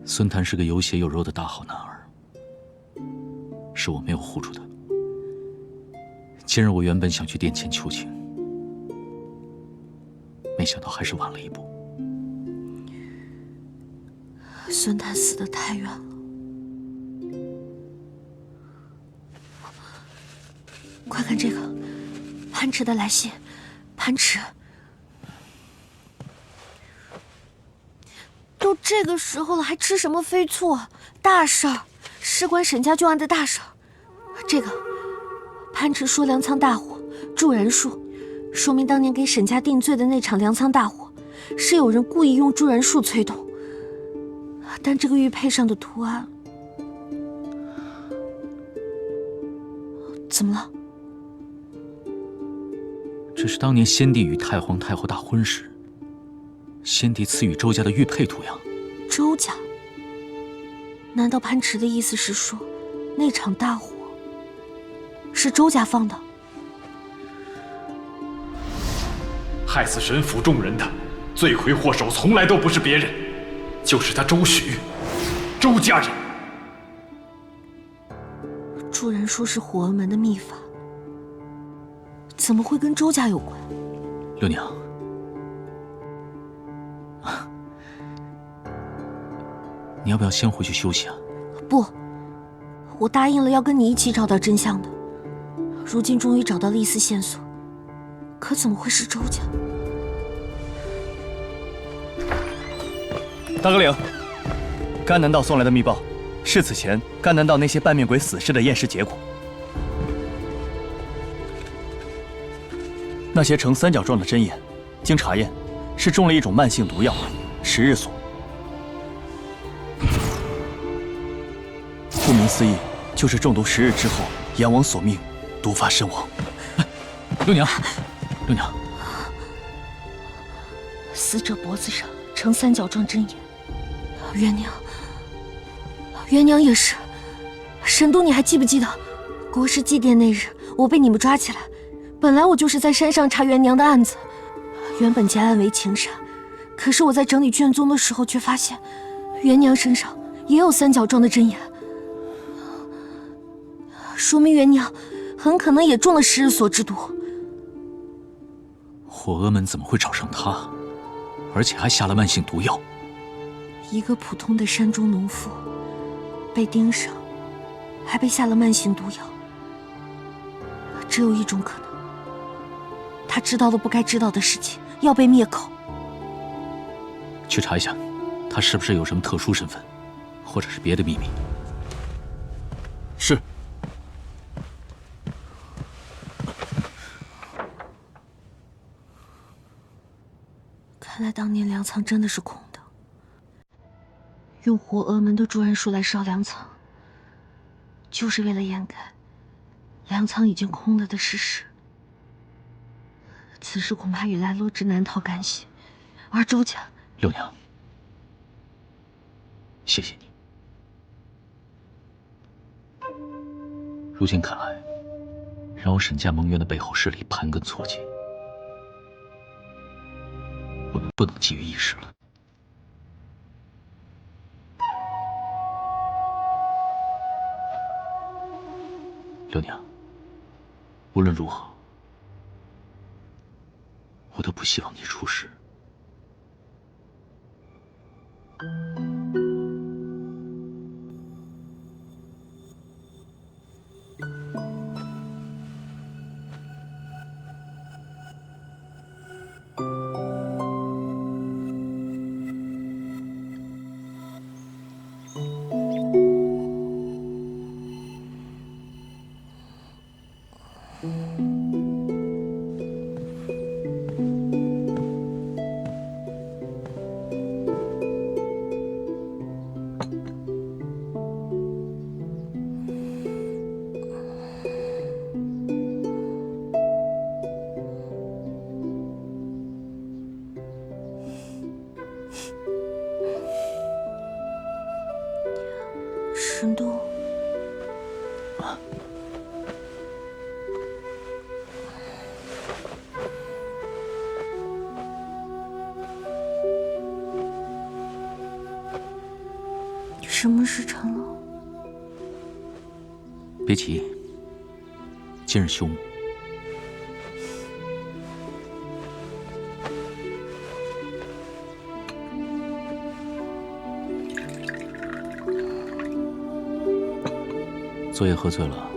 孙谭是个有血有肉的大好男儿，是我没有护住的。今日我原本想去殿前求情，没想到还是晚了一步。孙谭死得太远了。快看这个，潘池的来信。潘池，都这个时候了，还吃什么飞醋啊？大事儿，事关沈家旧案的大事儿。这个，潘池说粮仓大火，助燃术，说明当年给沈家定罪的那场粮仓大火，是有人故意用助燃术催动。但这个玉佩上的图案，怎么了？这是当年先帝与太皇太后大婚时，先帝赐予周家的玉佩图样。周家？难道潘池的意思是说，那场大火是周家放的？害死沈府众人的罪魁祸首从来都不是别人，就是他周许，周家人。助燃术是火儿门的秘法，怎么会跟周家有关？六娘，你要不要先回去休息啊？不，我答应了要跟你一起找到真相的。如今终于找到了一丝线索，可怎么会是周家？大哥领，甘南道送来的密报，是此前甘南道那些半面鬼死尸的验尸结果。那些呈三角状的针眼，经查验，是中了一种慢性毒药——十日锁。顾名思义，就是中毒10日之后，阎王索命，毒发身亡。六娘，六娘，死者脖子上呈三角状针眼。元娘，元娘也是。沈都，你还记不记得，国师祭奠那日，我被你们抓起来。本来我就是在山上查元娘的案子，原本结案为情杀，可是我在整理卷宗的时候，却发现元娘身上也有三角状的针眼，说明元娘很可能也中了十日锁之毒。火娥们怎么会找上他，而且还下了慢性毒药？一个普通的山中农妇，被盯上，还被下了慢性毒药，只有一种可能。他知道了不该知道的事情，要被灭口。去查一下，他是不是有什么特殊身份，或者是别的秘密。是。看来当年粮仓真的是空的，用火娥门的助燃术来烧粮仓，就是为了掩盖粮仓已经空了的事实。此事恐怕与来罗之难逃干系，而周家……六娘，谢谢你。如今看来，让我沈家蒙冤的背后势力盘根错节，我们不能急于一时了。六娘，无论如何，我都不希望你出事。什么是长老？别急，今日休沐。昨夜喝醉了。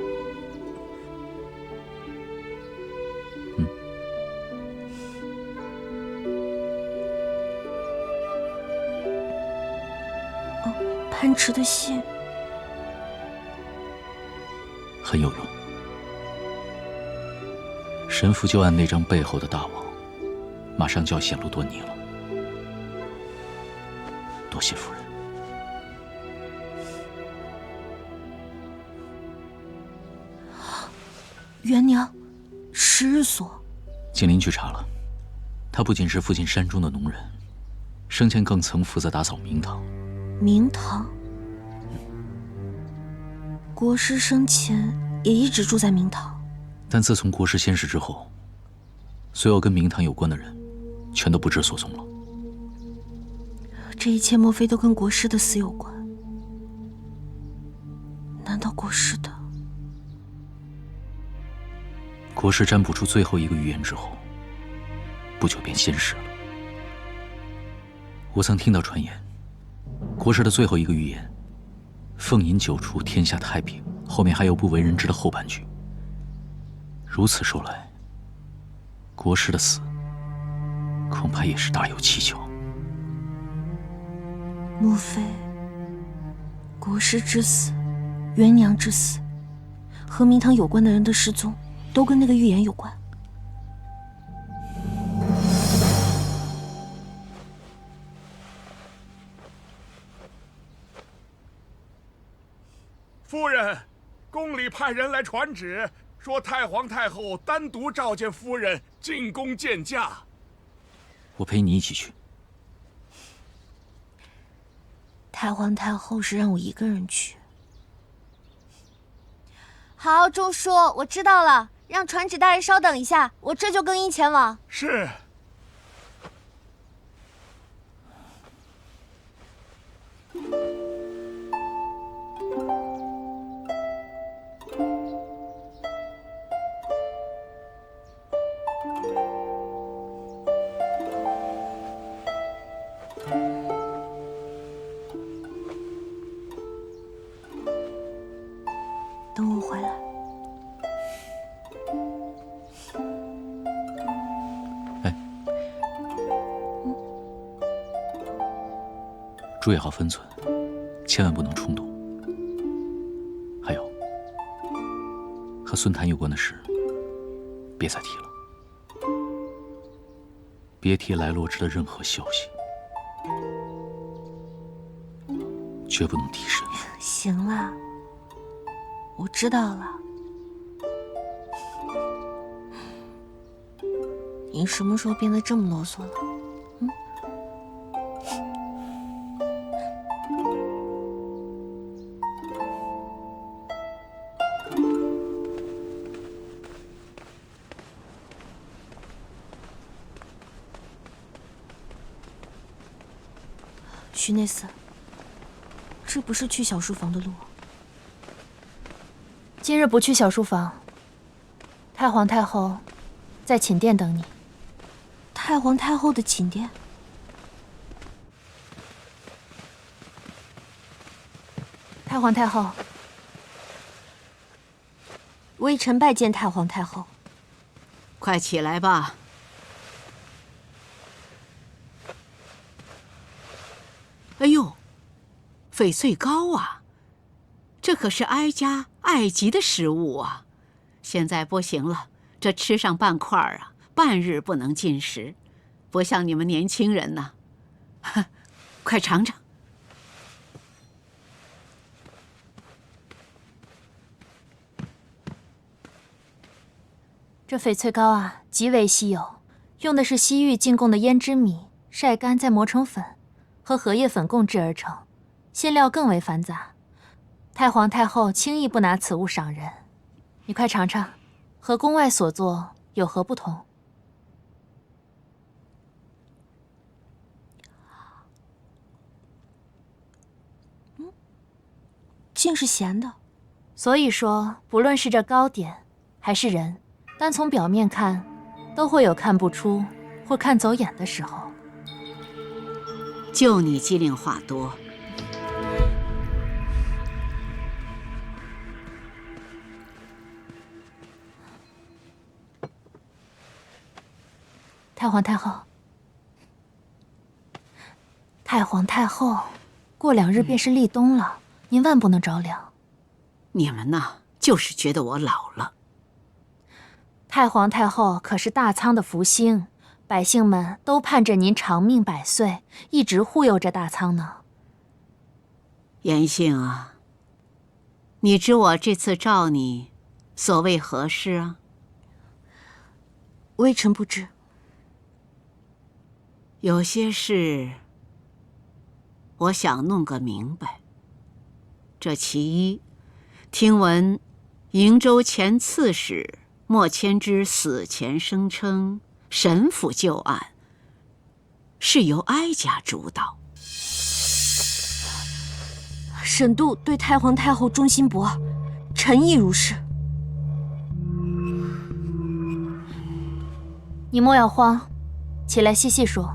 潘池的信很有用。神符就按那张背后的大网，马上就要显露端倪了。多谢夫人。元娘，十日所。景林去查了，他不仅是附近山中的农人，生前更曾负责打扫明堂。明堂。国师生前也一直住在明堂，但自从国师仙逝之后，所有跟明堂有关的人，全都不知所踪了。这一切莫非都跟国师的死有关？难道国师的？国师占卜出最后一个预言之后，不久便仙逝了。我曾听到传言，国师的最后一个预言“凤饮酒出，天下太平”，后面还有不为人知的后半句。如此说来，国师的死恐怕也是大有蹊跷。莫非国师之死、元娘之死和明堂有关的人的失踪，都跟那个预言有关？夫人，宫里派人来传旨，说太皇太后单独召见夫人进宫见驾。我陪你一起去。太皇太后是让我一个人去。好，钟叔，我知道了，让传旨大人稍等一下，我这就更衣前往。是。等我回来。注意好分寸，千万不能冲动。还有，和孙谭有关的事，别再提了。别提来罗之的任何消息，绝不能提身。行了，我知道了。你什么时候变得这么啰嗦了？徐内司，这不是去小书房的路。今日不去小书房，太皇太后在寝殿等你。太皇太后的寝殿？太皇太后，微臣拜见太皇太后。快起来吧。哎呦，翡翠糕啊，这可是哀家爱极的食物啊！现在不行了，这吃上半块啊，半日不能进食，不像你们年轻人呐。快尝尝。这翡翠糕啊，极为稀有，用的是西域进贡的胭脂米，晒干再磨成粉。和荷叶粉共制而成，馅料更为繁杂。太皇太后轻易不拿此物赏人，你快尝尝，和宫外所做有何不同？信是闲的。所以说，不论是这糕点还是人，单从表面看，都会有看不出或看走眼的时候。就你机灵话多。太皇太后，太皇太后，过2日便是立冬了，您万不能着凉。你们呐，就是觉得我老了。太皇太后可是大仓的福星，百姓们都盼着您长命百岁，一直护佑着大仓呢。延幸啊，你知我这次召你，所谓何事啊？微臣不知。有些事，我想弄个明白。这其一，听闻瀛州前刺史莫千之死前声称神府旧案是由哀家主导。沈度对太皇太后忠心不二，臣亦如是。你莫要慌，起来细细说。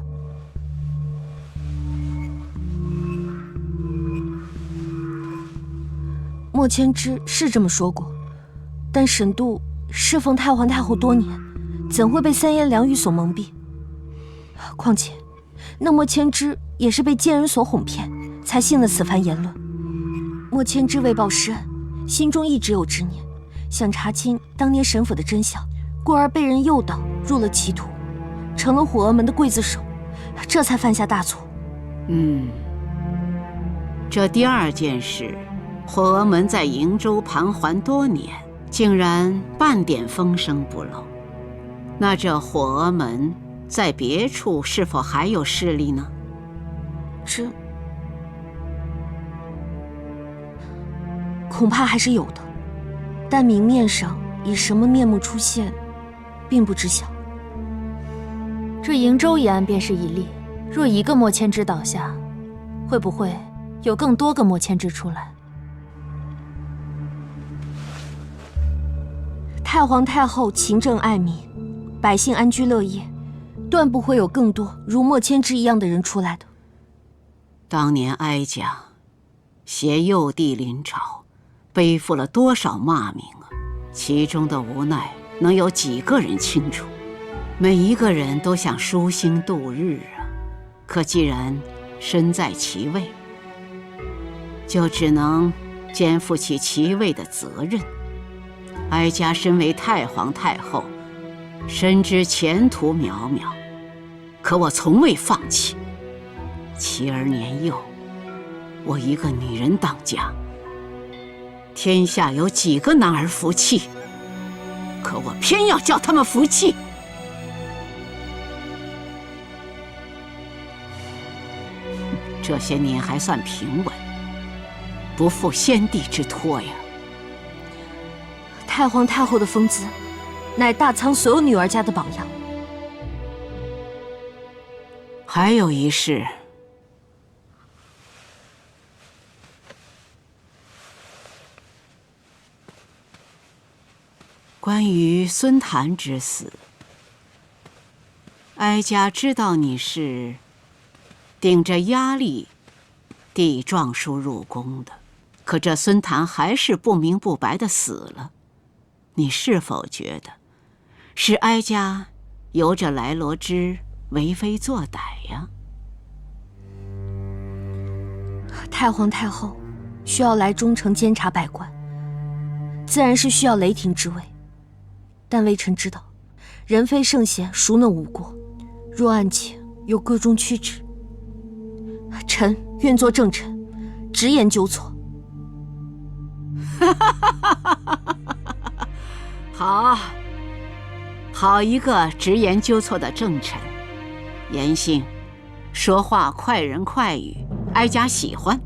莫千之是这么说过，但沈度侍奉太皇太后多年，怎会被三言两语所蒙蔽？况且，那莫千之也是被奸人所哄骗，才信了此番言论。莫千之为报师恩，心中一直有执念，想查清当年沈府的真相，故而被人诱导入了歧途，成了火娥门的刽子手，这才犯下大错。这第二件事，火娥门在瀛州盘桓多年，竟然半点风声不漏。那这火娥门在别处是否还有势力呢？这恐怕还是有的，但明面上以什么面目出现，并不知晓。这瀛州一案便是一例，若一个莫千之倒下，会不会有更多个莫千之出来？太皇太后勤政爱民，百姓安居乐业，断不会有更多如莫千之一样的人出来的。当年哀家携幼帝临朝，背负了多少骂名啊！其中的无奈，能有几个人清楚？每一个人都想舒心度日啊，可既然身在其位，就只能肩负起其位的责任。哀家身为太皇太后，深知前途渺渺，可我从未放弃。妻儿年幼，我一个女人当家，天下有几个男儿服气？可我偏要叫他们服气。这些年还算平稳，不负先帝之托呀。太皇太后的风姿，乃大仓所有女儿家的榜样。还有一事，关于孙谭之死，哀家知道你是顶着压力递状书入宫的，可这孙谭还是不明不白的死了。你是否觉得是哀家由着来罗之为非作歹呀？太皇太后需要来中城监察百官，自然是需要雷霆之位。但微臣知道，人非圣贤，孰能无过？若案情有个中曲直，臣愿做正臣，直言纠错。好一个直言纠错的正臣。言幸，说话快人快语，哀家喜欢。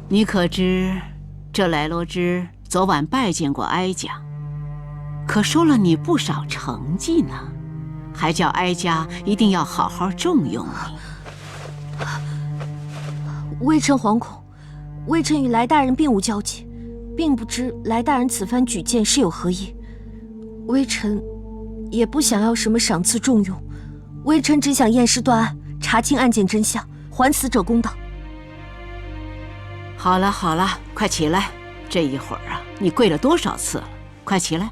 你可知这来罗之昨晚拜见过哀家，可收了你不少成绩呢，还叫哀家一定要好好重用你。微臣惶恐，微臣与来大人并无交集，并不知来大人此番举荐是有何意。微臣也不想要什么赏赐重用，微臣只想验尸断案，查清案件真相，还死者公道。好了好了，快起来！这一会儿啊，你跪了多少次了？快起来！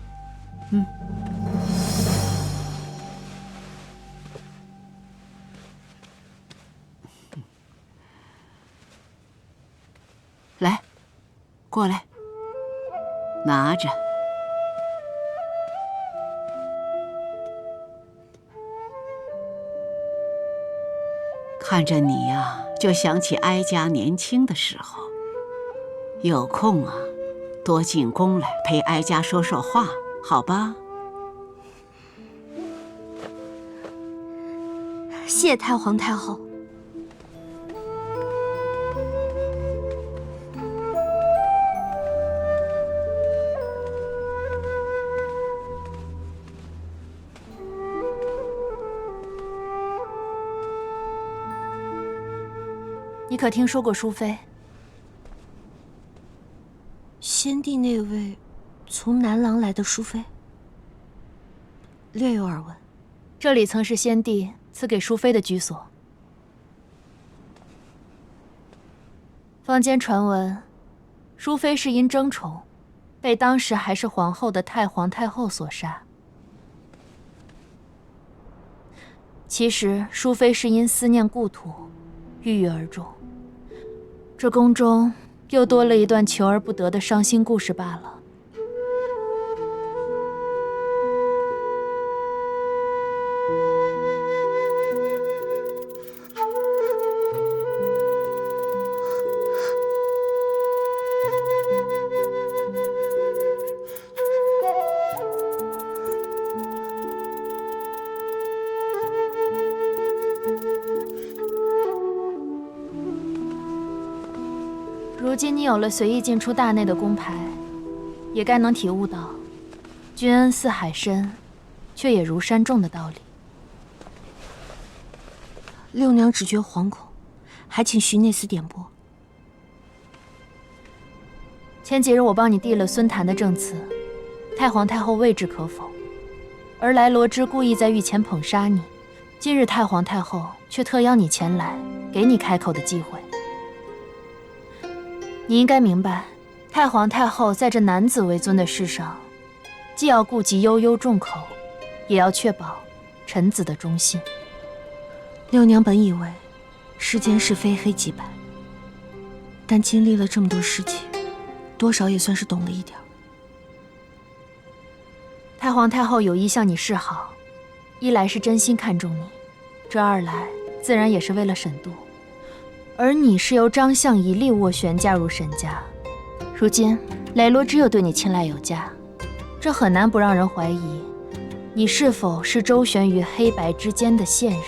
来，过来，拿着。看着你呀，就想起哀家年轻的时候。有空啊，多进宫来陪哀家说说话，好吧？谢太皇太后。你可听说过淑妃？先帝那位从南廊来的淑妃，略有耳闻。这里曾是先帝赐给淑妃的居所。坊间传闻，淑妃是因争宠，被当时还是皇后的太皇太后所杀。其实淑妃是因思念故土，郁郁而终。这宫中又多了一段求而不得的伤心故事罢了。如今你有了随意进出大内的宫牌，也该能体悟到君恩似海深，却也如山重的道理。六娘只觉惶恐，还请徐内司点拨。前几日我帮你递了孙谭的证词，太皇太后未知可否，而来罗织故意在御前捧杀你，今日太皇太后却特邀你前来，给你开口的机会。你应该明白，太皇太后在这男子为尊的事上，既要顾及悠悠众口，也要确保臣子的忠信。六娘本以为世间是非黑即白，但经历了这么多事情，多少也算是懂了一点。太皇太后有意向你示好，一来是真心看重你，这二来自然也是为了沈度。而你是由张相一力斡旋嫁入沈家，如今磊罗织又对你青睐有加，这很难不让人怀疑，你是否是周旋于黑白之间的线人。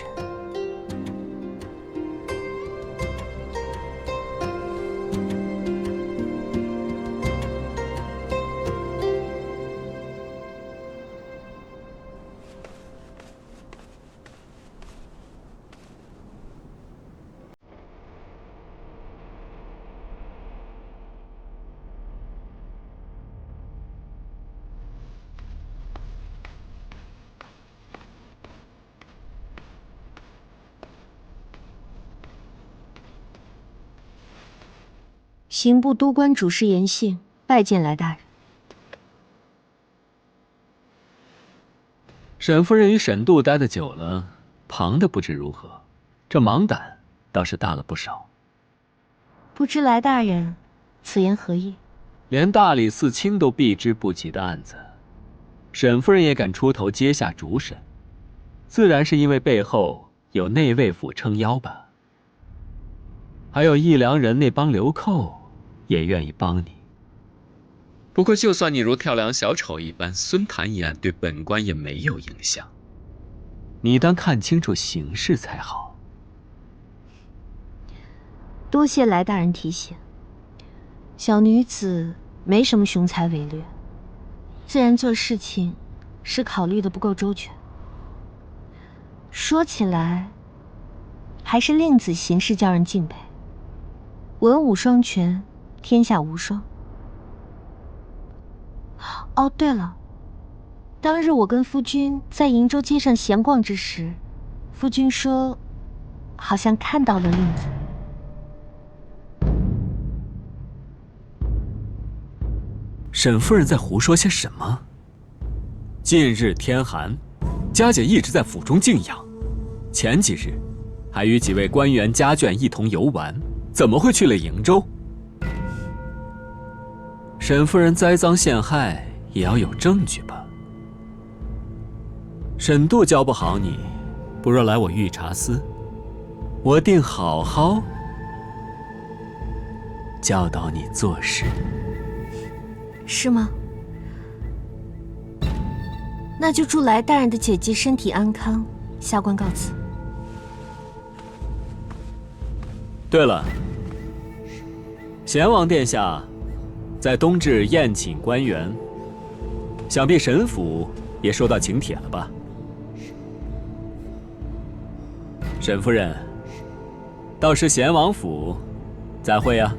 刑部都官主事严信拜见来大人。沈夫人与沈度待得久了，旁的不知如何，这盲胆倒是大了不少。不知来大人此言何意？连大理寺卿都避之不及的案子，沈夫人也敢出头接下主审，自然是因为背后有内卫府撑腰吧。还有义良人那帮流寇也愿意帮你。不过就算你如跳梁小丑一般，孙谭一案对本官也没有影响。你当看清楚形势才好。多谢来大人提醒，小女子没什么雄才伟略，自然做事情是考虑的不够周全。说起来，还是令子行事叫人敬佩。文武双全，天下无双。哦，对了，当日我跟夫君在瀛州街上闲逛之时，夫君说，好像看到了令子。沈夫人在胡说些什么？近日天寒，佳姐一直在府中静养，前几日还与几位官员家眷一同游玩，怎么会去了瀛州？沈夫人栽赃陷害，也要有证据吧？沈度教不好你，不若来我御茶司，我定好好教导你做事。是吗？那就祝来大人的姐姐身体安康，下官告辞。对了，贤王殿下在冬至宴请官员，想必沈府也收到请帖了吧？沈夫人，到时贤王府再会啊。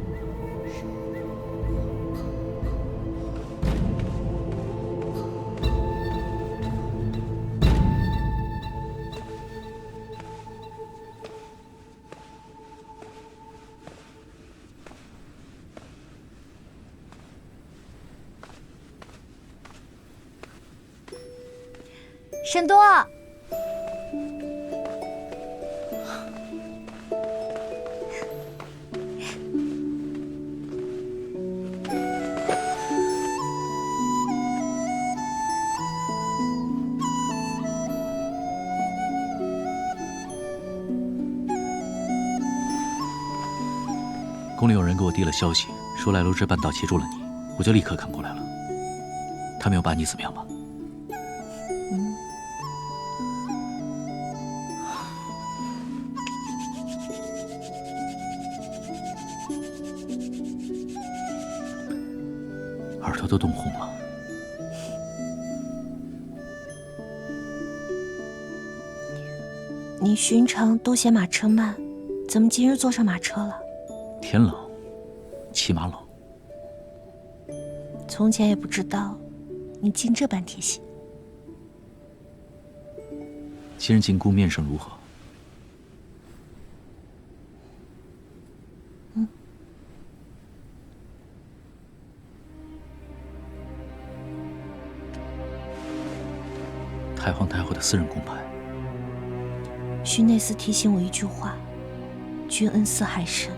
沈多，宫里有人给我递了消息，说来罗之半道截住了你，我就立刻赶过来了。他没有把你怎么样吧？耳朵都冻红了。你寻常都嫌马车慢，怎么今日坐上马车了？天冷，骑马冷。从前也不知道，你竟这般贴心。今日进宫面圣如何？太皇太后的私人宫牌。须内司提醒我一句话：君恩似海深，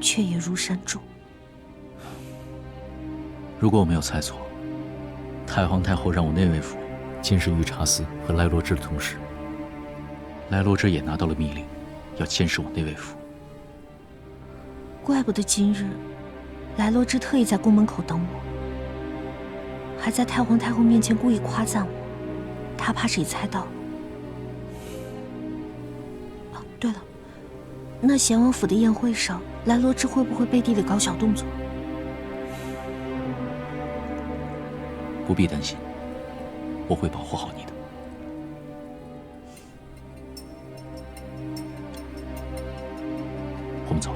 却也如山重。如果我没有猜错，太皇太后让我内卫府监视御茶司和来罗之的同时，来罗之也拿到了密令，要监视我内卫府。怪不得今日来罗之特意在宫门口等我，还在太皇太后面前故意夸赞我，他怕是也猜到了。哦，对了，那贤王府的宴会上，来罗之会不会背地里搞小动作？不必担心，我会保护好你的。我们走。